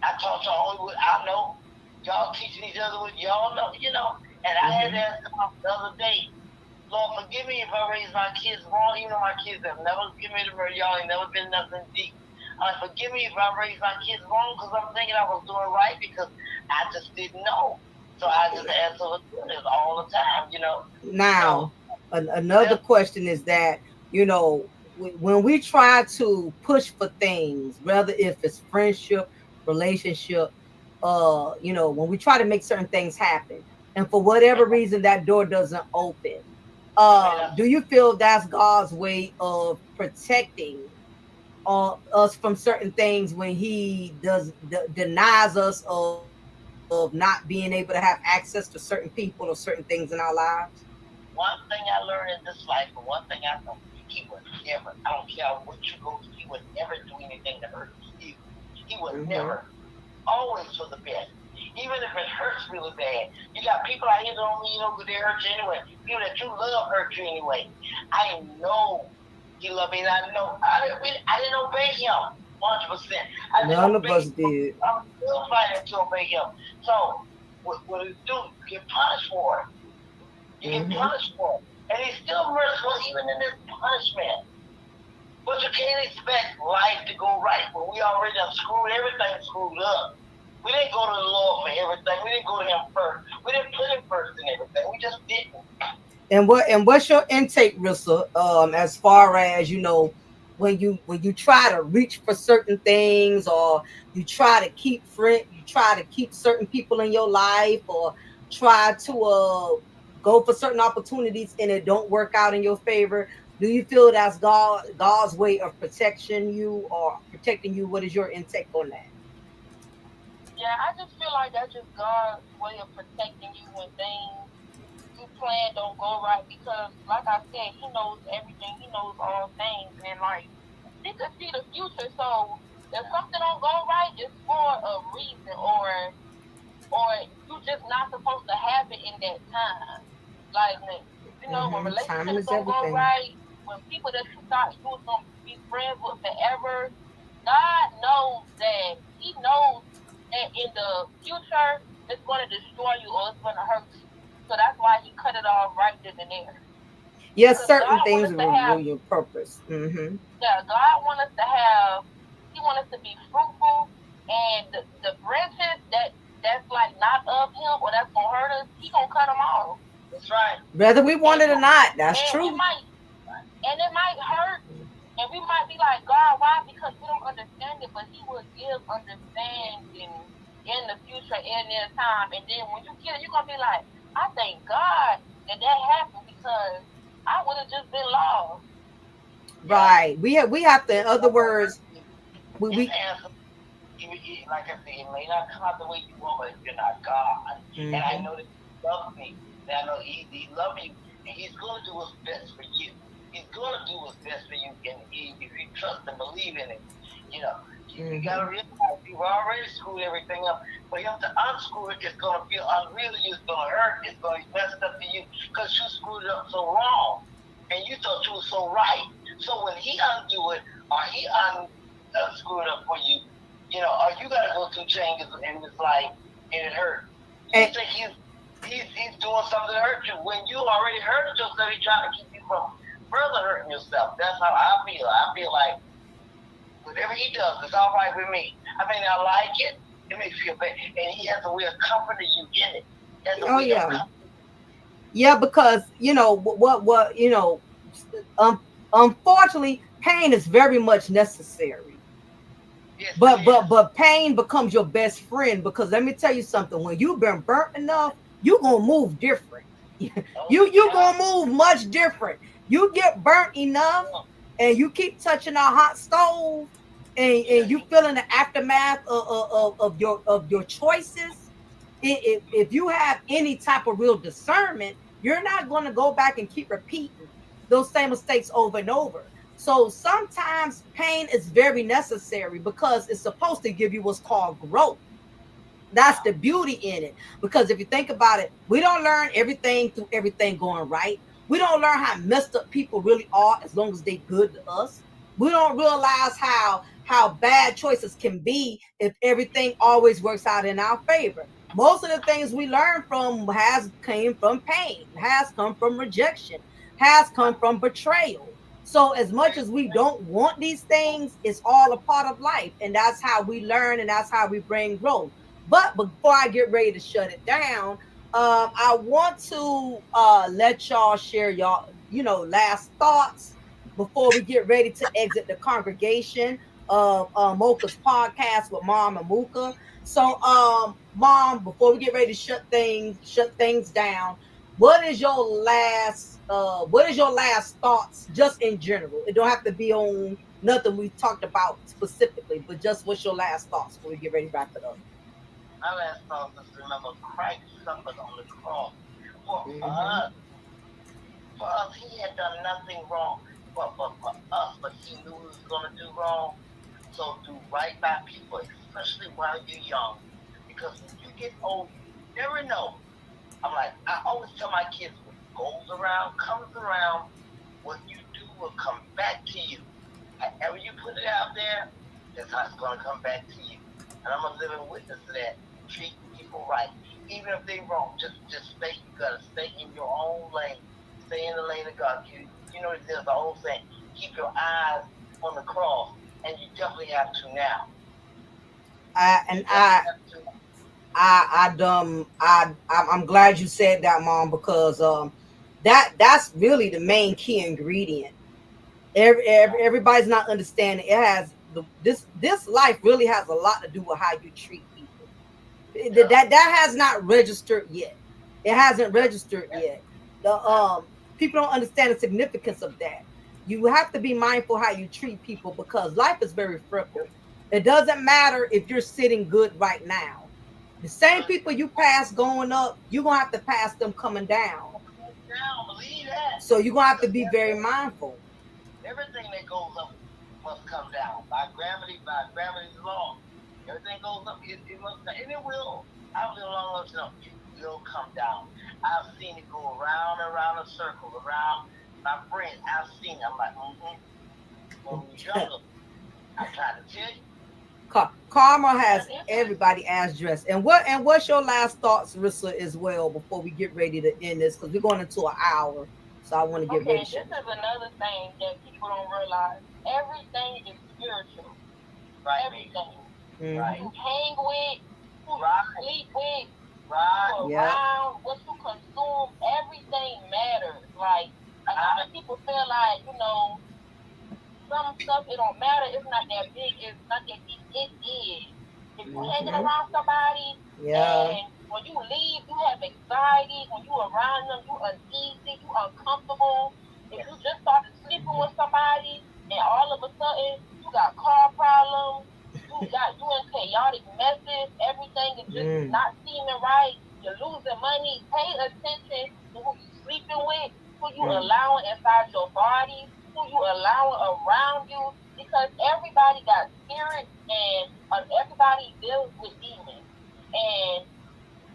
I taught y'all only what I know. Y'all teaching each other what y'all know, And I had to ask God the other day, Lord, forgive me if I raise my kids wrong. Even though my kids have never given me the word, y'all ain't never been nothing deep. Forgive me if I raised my kids wrong, because I'm thinking I was doing right, because I just didn't know. So I just answer forgiveness all the time, Now, another question is that, when we try to push for things, whether if it's friendship, relationship, when we try to make certain things happen, and for whatever reason that door doesn't open, do you feel that's God's way of protecting us from certain things when He denies us of not being able to have access to certain people or certain things in our lives? One thing I learned in this life, and one thing I know, He would never, I don't care what you go through, He would never do anything to hurt you. He would never. Always for the best. Even if it hurts really bad. You got people out here that don't mean because they hurt you anyway. People that you love hurt you anyway. I know He loved me, and I know I didn't obey Him 100%. None of us did. I'm still fighting to obey Him. So what you do, you get punished for it. You get punished for it. And He's still merciful even in this punishment. But you can't expect life to go right when we already have screwed everything screwed up. We didn't go to the Lord for everything. We didn't go to Him first. We didn't put Him first in everything. We just didn't. And what's your intake, Rissa, as far as when you try to reach for certain things, or you try to keep certain people in your life, or try to go for certain opportunities and it don't work out in your favor? Do you feel that's God's way of protecting you? What is your intake on that? Yeah, I just feel like that's just God's way of protecting you when things you plan don't go right, because like I said, He knows everything. He knows all things, and like He could see the future. So if something don't go right, it's for a reason, or you just not supposed to have it in that time. Like when Time relationships is don't go everything. right, when people that you thought you was gonna be friends with forever, God knows that He knows that in the future it's gonna destroy you or it's gonna hurt you. So that's why He cut it off right then and there. Yes, Because certain God things wants us to will have, your purpose. yeah, God wants us to have, He wants us to be fruitful, and the branches that's like not of Him or that's gonna hurt us, He gonna cut them off. That's right. Whether we want And it or not, that's and true. it might hurt, and we might be like, God, why? Because we don't understand it, but He will give understanding in the future in their time. And then when you get it, you're gonna be like, I thank God that happened, because I would have just been lost. Right. We have to. In other words, His we answer, like I said, it may not come out the way you want, but if you're not God, and I know that He loves me, and I know He loves you, and he's going to do what's best for you. He's going to do what's best for you, and if you trust and believe in it, you know. You got to realize you've already screwed everything up. For him to unscrew it, it's going to feel unreal to you. It's going to hurt. It's going to be messed up to you because you screwed it up so wrong, and you thought you were so right. So when he undo it, or he unscrew it up for you, you know, or you got to go through changes, and it's like, and it hurt. You think he's doing something to hurt you when you already hurt yourself. He's trying to keep you from further hurting yourself. That's how I feel. I feel like whatever he does, it's all right with me. I may not like it. It makes me feel bad. And he has a way of comforting you in it. Yeah, because what unfortunately, pain is very much necessary. Yes, but pain becomes your best friend, because let me tell you something. When you've been burnt enough, you're gonna move different. you gonna move much different. You get burnt enough, and you keep touching a hot stove, and you feeling the aftermath of your choices. If you have any type of real discernment, you're not going to go back and keep repeating those same mistakes over and over. So sometimes pain is very necessary, because it's supposed to give you what's called growth. That's the beauty in it. Because if you think about it, we don't learn everything through everything going right. We don't learn how messed up people really are as long as they good to us. We don't realize how bad choices can be if everything always works out in our favor. Most of the things we learn from has came from pain, has come from rejection, has come from betrayal. So as much as we don't want these things, it's all a part of life, and that's how we learn, and that's how we bring growth. But before I get ready to shut it down, I want to let y'all share y'all, last thoughts before we get ready to exit the congregation of Mocha's podcast with Mom and Mocha. So, Mom, before we get ready to shut things down, what is your last thoughts just in general? It don't have to be on nothing we talked about specifically, but just what's your last thoughts before we get ready to wrap it up? My last thought is, remember, Christ suffered on the cross for Mm-hmm. us. For us, he had done nothing wrong for us, but he knew he was going to do wrong. So do right by people, especially while you're young. Because when you get old, you never know. I'm like, I always tell my kids, what goes around comes around. What you do will come back to you. However you put it out there, that's how it's going to come back to you. And I'm a living witness to that. Treat people right. Even if they wrong, just stay. You got to stay in your own lane. Stay in the lane of God. You know, there's the whole saying, keep your eyes on the cross. And you definitely have to now. I You and definitely have to. I'm glad you said that, Mom, because that's really the main key ingredient. Everybody's not understanding. It has this life really has a lot to do with how you treat people. Yeah. That has not registered yet. It hasn't Yeah. registered yet. The People don't understand the significance of that. You have to be mindful how you treat people, because life is very fickle. It doesn't matter if you're sitting good right now. The same people you pass going up, you're gonna have to pass them coming down. Now, believe that. So you're gonna have to Because be very mindful. everything that goes up must come down by gravity's law. Everything goes up, it must, and it will. I live long enough to know it will come down. I've seen it go around and around a circle, around my friend. I've seen it. I'm like, when we was younger, I'm trying to tell you. Karma has everybody ass dressed. And what's your last thoughts, Rissa, as well, before we get ready to end this, because we're going into an hour. So I want to get ready Okay, to this shut is another thing that people don't realize. Everything is spiritual. Right, baby. Everything. Who Right. Mm-hmm. you hang with, who you Right. sleep with, Right. you Yeah. around, what you consume, everything matters. Like a lot of people feel like, some stuff it don't matter, it's not that big, it's not that deep. It is. If you hanging Mm-hmm. around somebody Yeah. and when you leave you have anxiety, when you around them you uneasy, you uncomfortable. If you just started sleeping with somebody and all of a sudden you got car problems, you in chaotic messes, everything is just Mm. not seeming right, you're losing money. Pay attention to who you sleeping with. who you allowing inside your body, who you allowing around you, because everybody got spirits and everybody deals with demons. And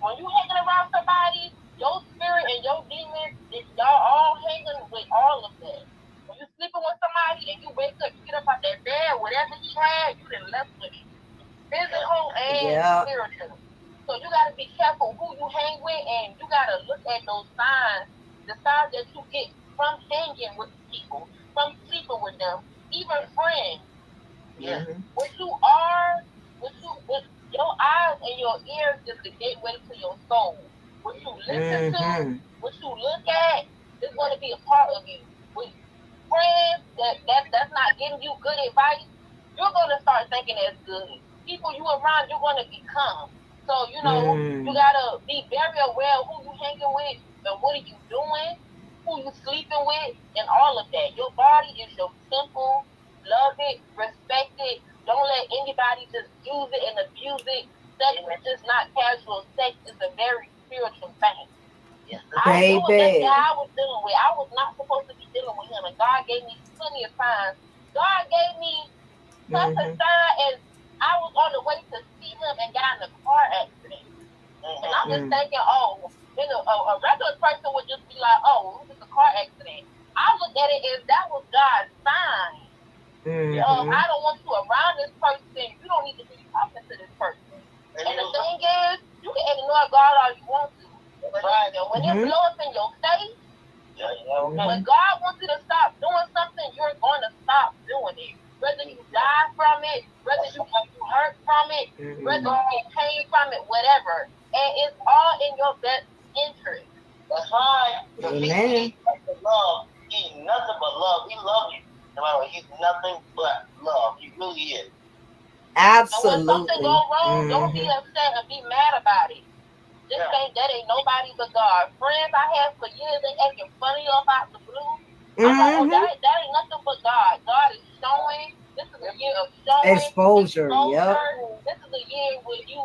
when you hanging around somebody, your spirit and your demons, y'all all hanging with all of that. When you sleeping with somebody and you wake up, you get up out that bed, whatever he had, you done left with it, physical and Yeah. spiritual. So you got to be careful who you hang with, and you got to look at those signs, the signs that you get from hanging with people, from sleeping with them, even friends. Yes. Mm-hmm. What you are, what your eyes and your ears is the gateway to your soul. What you listen to, Mm-hmm. what you look at, is going to be a part of you. With friends that's not giving you good advice, you're going to start thinking that's good. People you around, you're going to become. So you Mm. gotta be very aware of who you hanging with and what are you doing, who you sleeping with, and all of that. Your body is your temple. Love it, respect it. Don't let anybody just use it and abuse it. Sex is just not casual. Sex is a very spiritual thing. Yes, it was this Baby. guy I was dealing with. I was not supposed to be dealing with him, and God gave me plenty of signs. God gave me such a Mm-hmm. sign as I was on the way to see him and got in a car accident. And I'm just Mm. thinking, oh, a regular person would just be like, oh, it was just a car accident. I looked at it as that was God's sign. Mm-hmm. I don't want you around this person. You don't need to be talking to this person. And the thing is, you can ignore God all you want to. But when it Mm-hmm. blows up in your face, when Mm-hmm. God wants you to stop doing something, you're going to stop doing it. Whether you die from it, whether you get hurt from it, whether Mm-hmm. you get pain from it, whatever. And it's all in your best interest. That's right. Because Amen. he's love. He's nothing but love. He loves you. No matter what, he's nothing but love. He really is. And when something Absolutely. goes wrong, don't be Mm-hmm. upset and be mad about it. Just think that ain't nobody but God. Friends I had for years, they acting funny about the blue. I'm like, oh, Mm-hmm. that ain't nothing but God. God is showing. This is a year of showing, Exposure. Yep. exposure. This is a year where you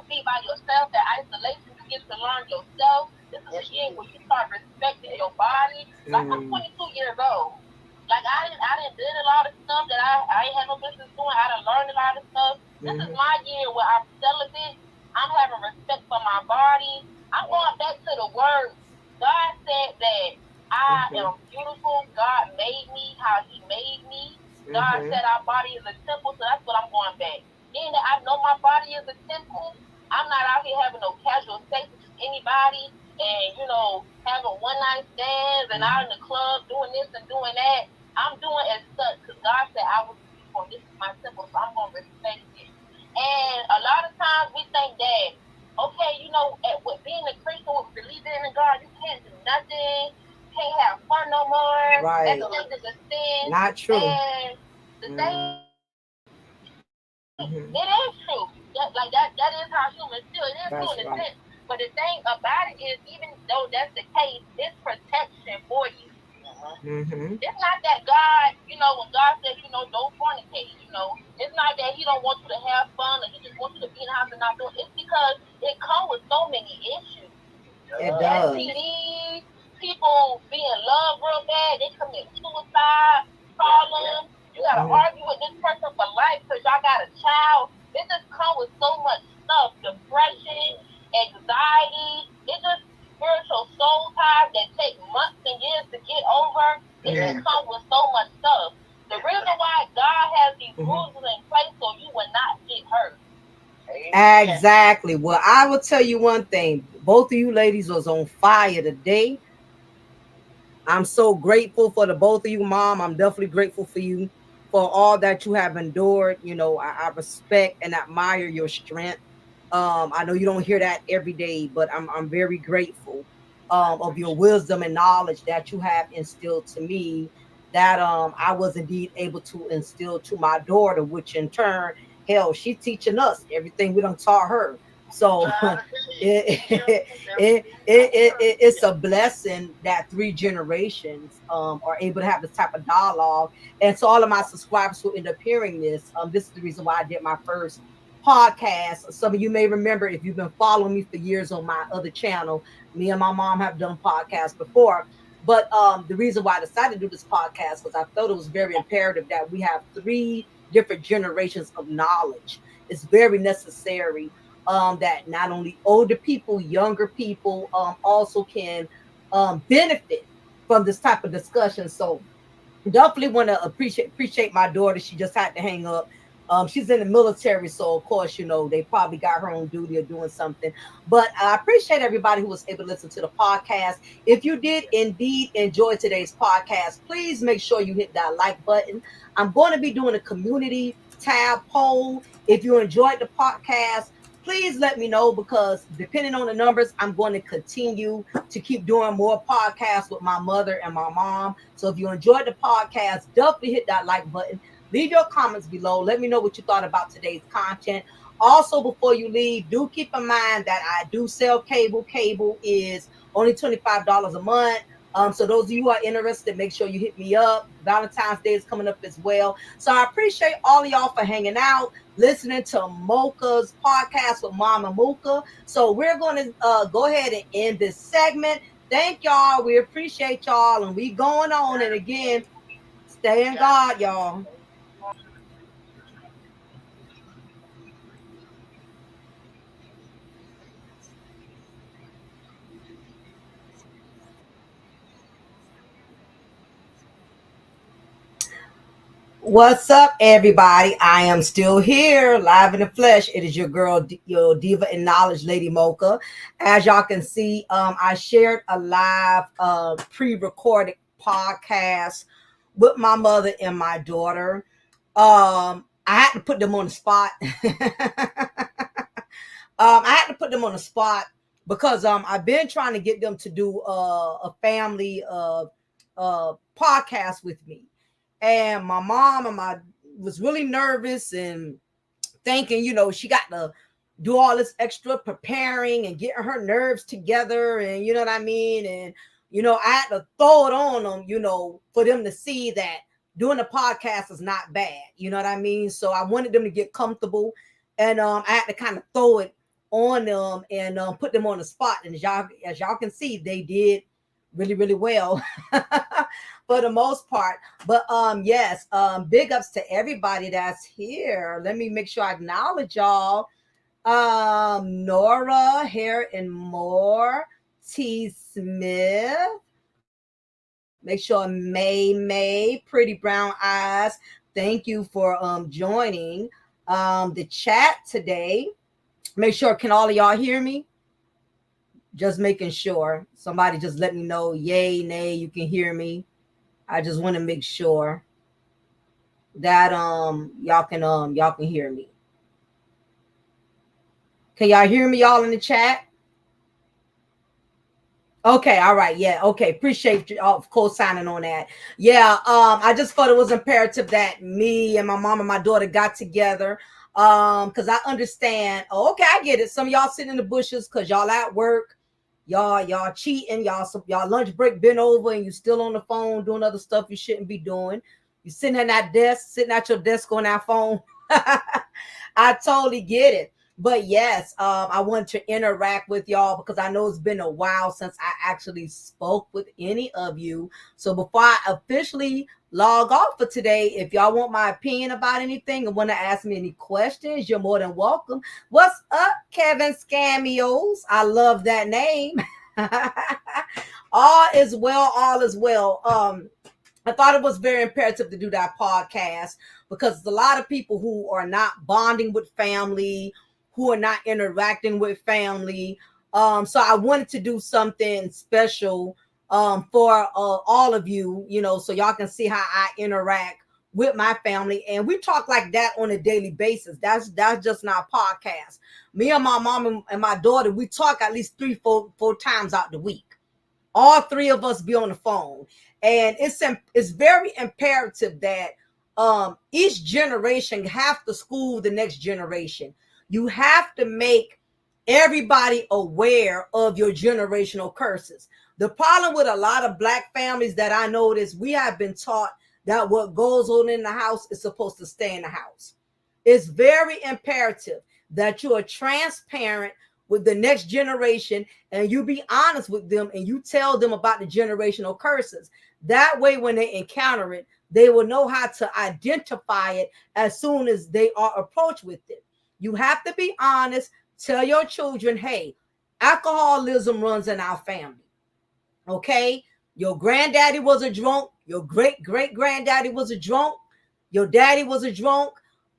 be by yourself, that isolation. You get to learn yourself. This is a year where you start respecting your body. Like I'm Mm. 22 years old. Like I didn't did a lot of stuff that I ain't had no business doing. I done learned a lot of stuff. This is Mm-hmm. my year where I'm celibate. I'm having respect for my body. I'm going back to the word. God said that I Mm-hmm. am beautiful. God made me how He made me. God Mm-hmm. said our body is a temple, so that's what I'm going back. Being that I know my body is a temple, I'm not out here having no casual sex with just anybody and, having one night stands and out in the club doing this and doing that. I'm doing as such because God said I was beautiful and this is my temple, so I'm going to respect it. And a lot of times we think that, okay, with being a Christian, with believing in God, you can't do nothing, you can't have fun no more, Right. everything is a sin. Not true. And the thing Mm-hmm. it is true. That is how humans feel. It is true in That's a right. sense. But the thing about it is, even though that's the case, it's protection for you. Mm-hmm. It's not that God, when God says, don't fornicate, it's not that He don't want you to have fun or He just wants you to be in the house and not do it. It's because it comes with so many issues. It does. STDs, people be in love real bad, they commit suicide, problems. You gotta Mm-hmm. argue with this person for life because y'all got a child. It just comes with so much stuff, depression, anxiety. It just spiritual soul ties that take months and years to get over. It just Mm-hmm. comes with so much stuff. The reason why God has these Mm-hmm. rules in place so you will not get hurt. Exactly. Well, I will tell you one thing. Both of you ladies was on fire today. I'm so grateful for the both of you, Mom. I'm definitely grateful for you for all that you have endured. I respect and admire your strength. I know you don't hear that every day, but I'm very grateful of your wisdom and knowledge that you have instilled to me. That I was indeed able to instill to my daughter, which in turn, hell, she's teaching us everything we don't taught her. So it's a blessing that three generations are able to have this type of dialogue. And so all of my subscribers who end up hearing this, this is the reason why I did my first podcast. Some of you may remember if you've been following me for years on my other channel, me and my mom have done podcasts before. But the reason why I decided to do this podcast was I felt it was very imperative that we have three different generations of knowledge. It's very necessary that not only older people, younger people also can benefit from this type of discussion. So definitely want to appreciate my daughter. She just had to hang up. She's in the military, so of course, they probably got her on duty or doing something. But I appreciate everybody who was able to listen to the podcast. If you did indeed enjoy today's podcast, please make sure you hit that like button. I'm going to be doing a community tab poll. If you enjoyed the podcast, please let me know, because depending on the numbers, I'm going to continue to keep doing more podcasts with my mother and my mom. So if you enjoyed the podcast, definitely hit that like button. Leave your comments below. Let me know what you thought about today's content. Also, before you leave, do keep in mind that I do sell cable. Cable is only $25 a month. So those of you who are interested, make sure you hit me up. Valentine's Day is coming up as well. So I appreciate all of y'all for hanging out, listening to Mocha's podcast with Mama Mocha. So we're going to go ahead and end this segment. Thank y'all. We appreciate y'all. And we going on. And again, stay in God, y'all. What's up, everybody? I am still here, live in the flesh. It is your girl, your diva and knowledge, Lady Mocha. As y'all can see, I shared a live, pre-recorded podcast with my mother and my daughter. I had to put them on the spot. I had to put them on the spot because I've been trying to get them to do a family podcast with me. And my mom and my was really nervous and thinking, she got to do all this extra preparing and getting her nerves together, and you know what I mean. And I had to throw it on them, for them to see that doing the podcast is not bad. You know what I mean. So I wanted them to get comfortable, and I had to kind of throw it on them and put them on the spot. And as y'all can see, they did really, really well. For the most part. But yes, big ups to everybody that's here. Let me make sure I acknowledge y'all. Nora, Hair and More, T Smith. Make sure May, Pretty Brown Eyes. Thank you for joining the chat today. Make sure, can all of y'all hear me? Just making sure. Somebody just let me know, yay, nay, you can hear me. I just want to make sure that y'all can hear me. Can y'all hear me, y'all in the chat? Okay, all right, yeah, okay. Appreciate you all co-signing on that. Yeah, I just thought it was imperative that me and my mom and my daughter got together. Because I understand. Oh, okay, I get it. Some of y'all sitting in the bushes because y'all at work. Y'all cheating, y'all lunch break been over and you still on the phone doing other stuff you shouldn't be doing. You sitting at that desk, sitting at your desk on that phone. I totally get it. But yes, I want to interact with y'all because I know it's been a while since I actually spoke with any of you. So before I officially log off for today, if y'all want my opinion about anything and want to ask me any questions, you're more than welcome. What's up, Kevin Scamios? I love that name. All is well, all is well. I thought it was very imperative to do that podcast because there's a lot of people who are not bonding with family, who are not interacting with family. So I wanted to do something special for all of you, so y'all can see how I interact with my family. And we talk like that on a daily basis. That's just not a podcast. Me and my mom and my daughter, we talk at least 3-4 times out the week. All three of us be on the phone. And it's very imperative that each generation have to school the next generation. You have to make everybody aware of your generational curses. The problem with a lot of Black families that I notice, we have been taught that what goes on in the house is supposed to stay in the house. It's very imperative that you are transparent with the next generation, and you be honest with them and you tell them about the generational curses. That way, when they encounter it, they will know how to identify it as soon as they are approached with it. You have to be honest. Tell your children, hey, alcoholism runs in our family. Okay? Your granddaddy was a drunk. Your great-great-granddaddy was a drunk. Your daddy was a drunk.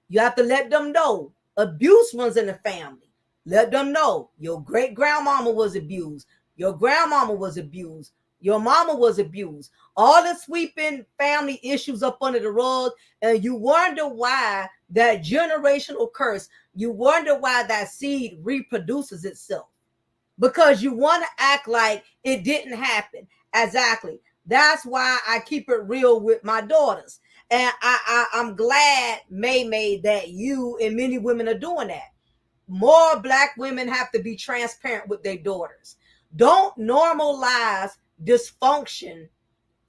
You have to let them know abuse runs in the family. Let them know your great-grandmama was abused. Your grandmama was abused. Your mama was abused. All the sweeping family issues up under the rug, and you wonder why that generational curse, you wonder why that seed reproduces itself. Because you want to act like it didn't happen. Exactly. That's why I keep it real with my daughters. And I'm glad, May, that you and many women are doing that. More Black women have to be transparent with their daughters. Don't normalize dysfunction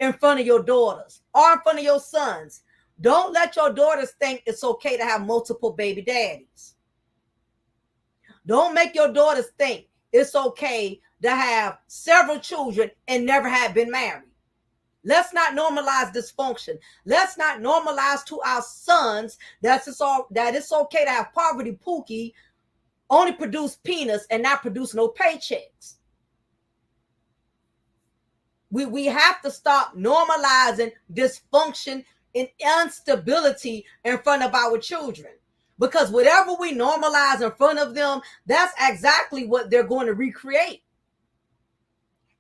in front of your daughters or in front of your sons. Don't let your daughters think it's okay to have multiple baby daddies. Don't make your daughters think it's okay to have several children and never have been married. Let's not normalize dysfunction. Let's not normalize to our sons that it's okay to have poverty Pookie, only produce peanuts and not produce no paychecks. We have to stop normalizing dysfunction and instability in front of our children. Because whatever we normalize in front of them, that's exactly what they're going to recreate.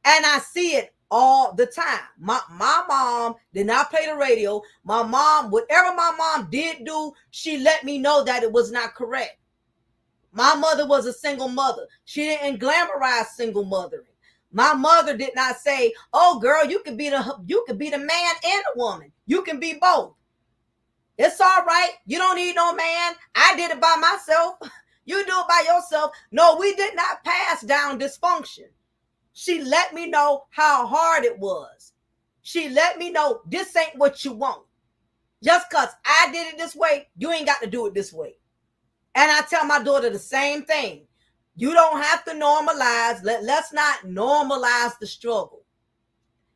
And I see it all the time. My mom did not play the radio. My mom, whatever my mom did do, she let me know that it was not correct. My mother was a single mother. She didn't glamorize single mothering. My mother did not say, "Oh, girl, you can be the man and a woman. You can be both. It's all right. You don't need no man. I did it by myself. You do it by yourself." No, we did not pass down dysfunction. She let me know how hard it was. She let me know this ain't what you want. Just because I did it this way, you ain't got to do it this way. And I tell my daughter the same thing. You don't have to normalize. Let's not normalize the struggle.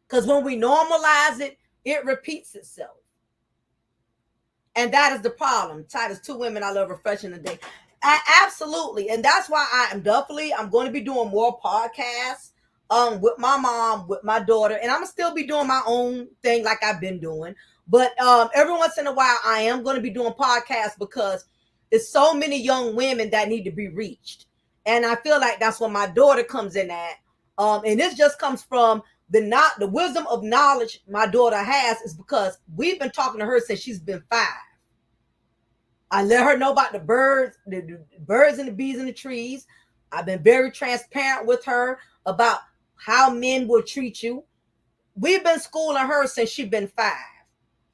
Because when we normalize it, it repeats itself. And that is the problem. Titus, 2 women I love refreshing the day. Absolutely. And that's why I'm going to be doing more podcasts with my mom, with my daughter. And I'm going to still be doing my own thing like I've been doing. But every once in a while, I am going to be doing podcasts because there's so many young women that need to be reached. And I feel like that's where my daughter comes in at. And this just comes from the wisdom of knowledge my daughter has, is because we've been talking to her since she's been 5. I let her know about the birds and the bees and the trees. I've been very transparent with her about how men will treat you. We've been schooling her since she's been 5.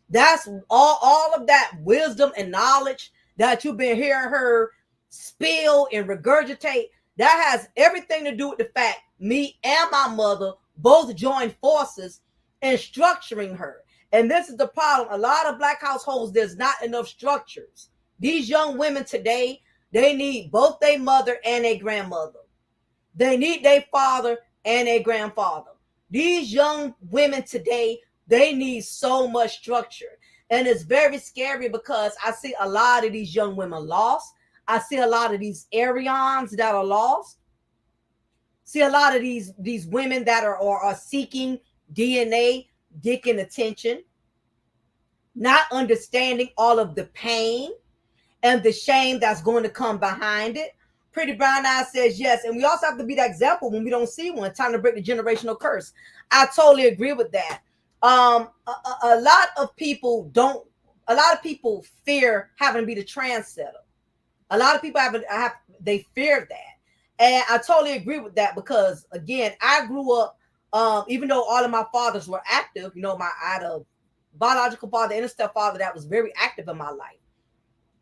That's all of that wisdom and knowledge that you've been hearing her spill and regurgitate. That has everything to do with the fact me and my mother both joined forces in structuring her. And this is the problem. A lot of Black households, there's not enough structures. These young women today, they need both their mother and their grandmother. They need their father and their grandfather. These young women today, they need so much structure. And it's very scary because I see a lot of these young women lost. I see a lot of these Arians that are lost. See a lot of these women that are seeking DNA, dick, and attention, not understanding all of the pain and the shame that's going to come behind it. Pretty Brown Eyes says yes. And we also have to be that example when we don't see one. Time to break the generational curse. I totally agree with that. A lot of people people fear having to be the trendsetter. A lot of people they fear that. And I totally agree with that because, again, I grew up, even though all of my fathers were active, I had a biological father and a stepfather that was very active in my life.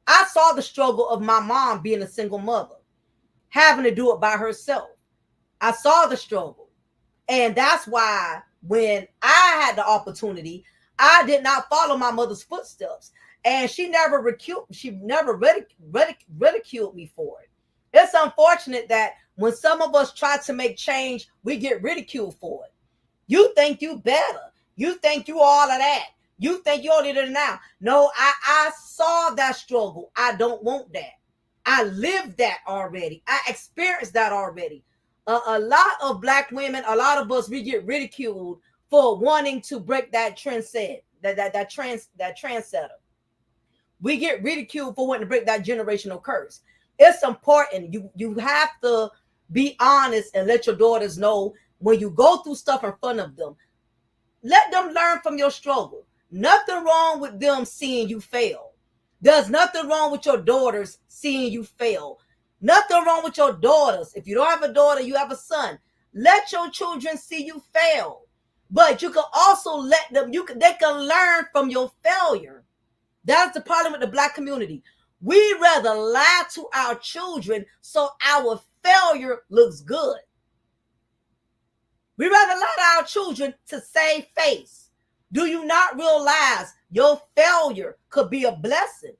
I saw the struggle of my mom being a single mother, having to do it by herself. I saw the struggle. And that's why when I had the opportunity, I did not follow my mother's footsteps. And she never ridiculed me for it. It's unfortunate that when some of us try to make change, we get ridiculed for it. You think you better. You think you all of that. You think you're older than now. No, I saw that struggle. I don't want that. I lived that already. I experienced that already. A lot of black women, a lot of us, we get ridiculed for wanting to break that trend set, that trendsetter. We get ridiculed for wanting to break that generational curse. It's important. You have to be honest and let your daughters know when you go through stuff in front of them. Let them learn from your struggle. Nothing wrong with them seeing you fail. There's nothing wrong with your daughters seeing you fail. Nothing wrong with your daughters. If you don't have a daughter, you have a son. Let your children see you fail. But you can also let them, they can learn from your failure. That's the problem with the black community. We rather lie to our children so our failure looks good. We rather lie to our children to save face. Do you not realize your failure could be a blessing?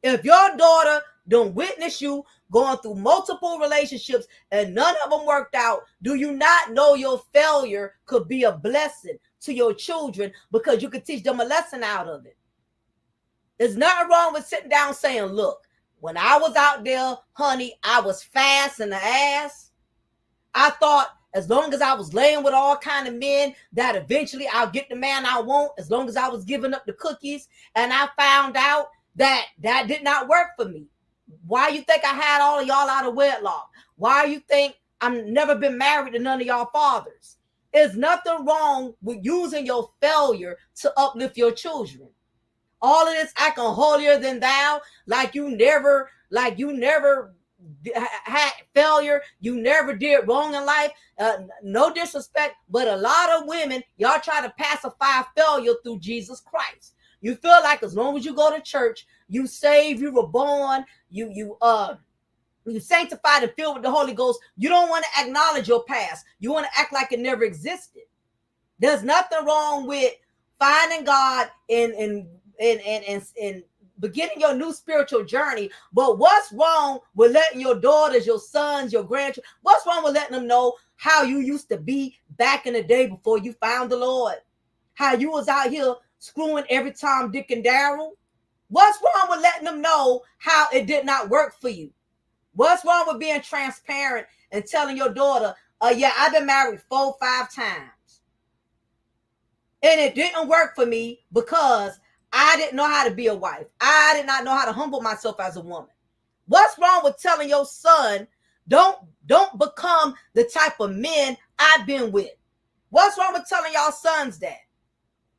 If your daughter don't witness you going through multiple relationships and none of them worked out, do you not know your failure could be a blessing to your children because you could teach them a lesson out of it? There's nothing wrong with sitting down saying, look, when I was out there, honey, I was fast in the ass. I thought as long as I was laying with all kind of men, that eventually I'll get the man I want, as long as I was giving up the cookies. And I found out that did not work for me. Why you think I had all of y'all out of wedlock? Why you think I've never been married to none of y'all fathers? There's nothing wrong with using your failure to uplift your children. All of this acting holier than thou, like you never had failure, you never did wrong in life. No disrespect, but a lot of women, y'all try to pacify failure through Jesus Christ. You feel like as long as you go to church, you saved, you were born, you sanctified and filled with the Holy Ghost. You don't want to acknowledge your past. You want to act like it never existed. There's nothing wrong with finding God and beginning your new spiritual journey. But what's wrong with letting your daughters, your sons, your grandchildren, what's wrong with letting them know how you used to be back in the day before you found the Lord? How you was out here screwing every Tom, Dick, and Daryl? What's wrong with letting them know how it did not work for you? What's wrong with being transparent and telling your daughter, yeah, I've been married 4 or 5 times. And it didn't work for me because I didn't know how to be a wife. I did not know how to humble myself as a woman. What's wrong with telling your son, don't become the type of men I've been with? What's wrong with telling y'all sons that?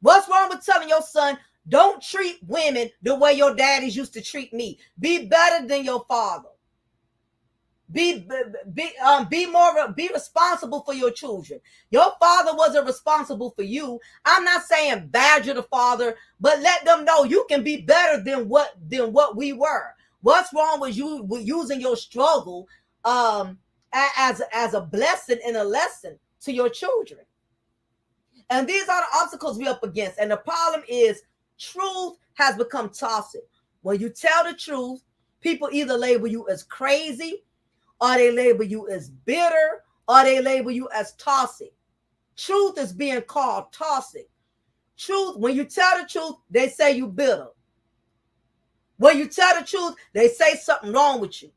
What's wrong with telling your son, don't treat women the way your daddies used to treat me? Be better than your father. Be responsible for your children. Your father wasn't responsible for you. I'm not saying badger the father, but let them know you can be better than what we were. What's wrong with you with using your struggle as a blessing and a lesson to your children? And these are the obstacles we're up against. And the problem is truth has become toxic. When you tell the truth, people either label you as crazy, or they label you as bitter, or they label you as toxic. Truth is being called toxic. Truth, when you tell the truth, they say you bitter. When you tell the truth, they say something wrong with you.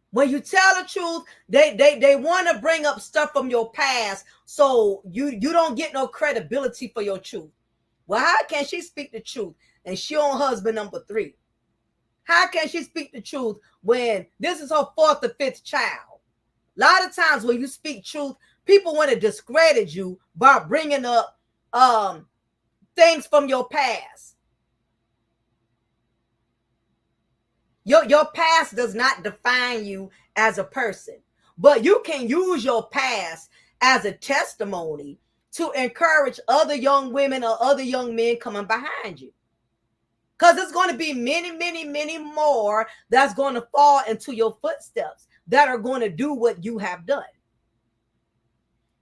When you tell the truth, they want to bring up stuff from your past, so you don't get no credibility for your truth. Well, how can she speak the truth and she on husband number 3? How can she speak the truth when this is her 4th or 5th child? A lot of times when you speak truth, people want to discredit you by bringing up things from your past. Your past does not define you as a person, but you can use your past as a testimony to encourage other young women or other young men coming behind you. Because there's going to be many, many, many more that's going to fall into your footsteps that are going to do what you have done.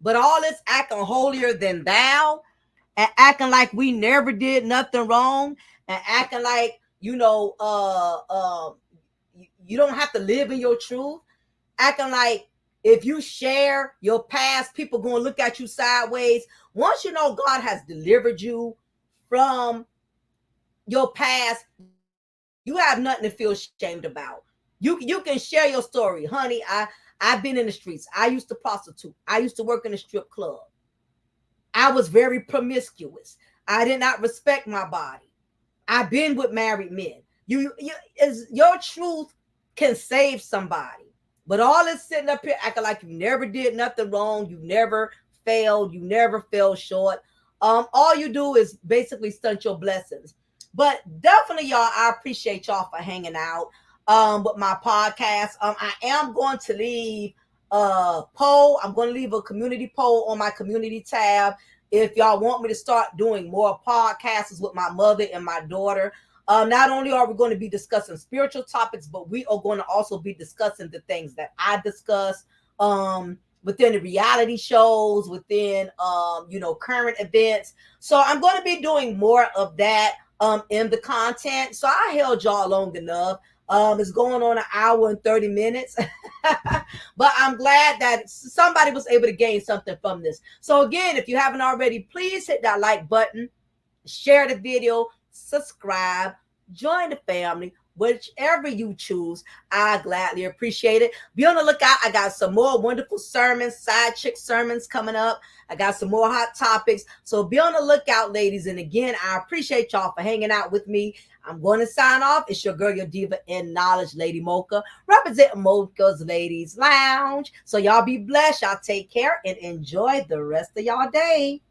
But all this acting holier than thou and acting like we never did nothing wrong and acting like, You don't have to live in your truth, acting like if you share your past, people going to look at you sideways. Once you know God has delivered you from your past, you have nothing to feel shamed about. You can share your story. Honey, I've been in the streets. I used to prostitute. I used to work in a strip club. I was very promiscuous. I did not respect my body. I've been with married men. Your truth can save somebody. But all this sitting up here acting like you never did nothing wrong, you never failed, you never fell short. All you do is basically stunt your blessings. But definitely, y'all, I appreciate y'all for hanging out with my podcast. I am going to leave a poll. I'm going to leave a community poll on my community tab. If y'all want me to start doing more podcasts with my mother and my daughter, not only are we going to be discussing spiritual topics, but we are going to also be discussing the things that I discuss within the reality shows, within current events. So I'm going to be doing more of that in the content. So I held y'all long enough. It's going on 1 hour and 30 minutes. But I'm glad that somebody was able to gain something from this. So again, if you haven't already, please hit that like button, share the video, subscribe, join the family, whichever you choose. I gladly appreciate it. Be on the lookout. I got some more wonderful sermons, side chick sermons coming up. I got some more hot topics. So be on the lookout, ladies. And again, I appreciate y'all for hanging out with me. I'm going to sign off. It's your girl, your diva in knowledge, Lady Mocha, representing Mocha's Ladies Lounge. So y'all be blessed. Y'all take care and enjoy the rest of y'all day.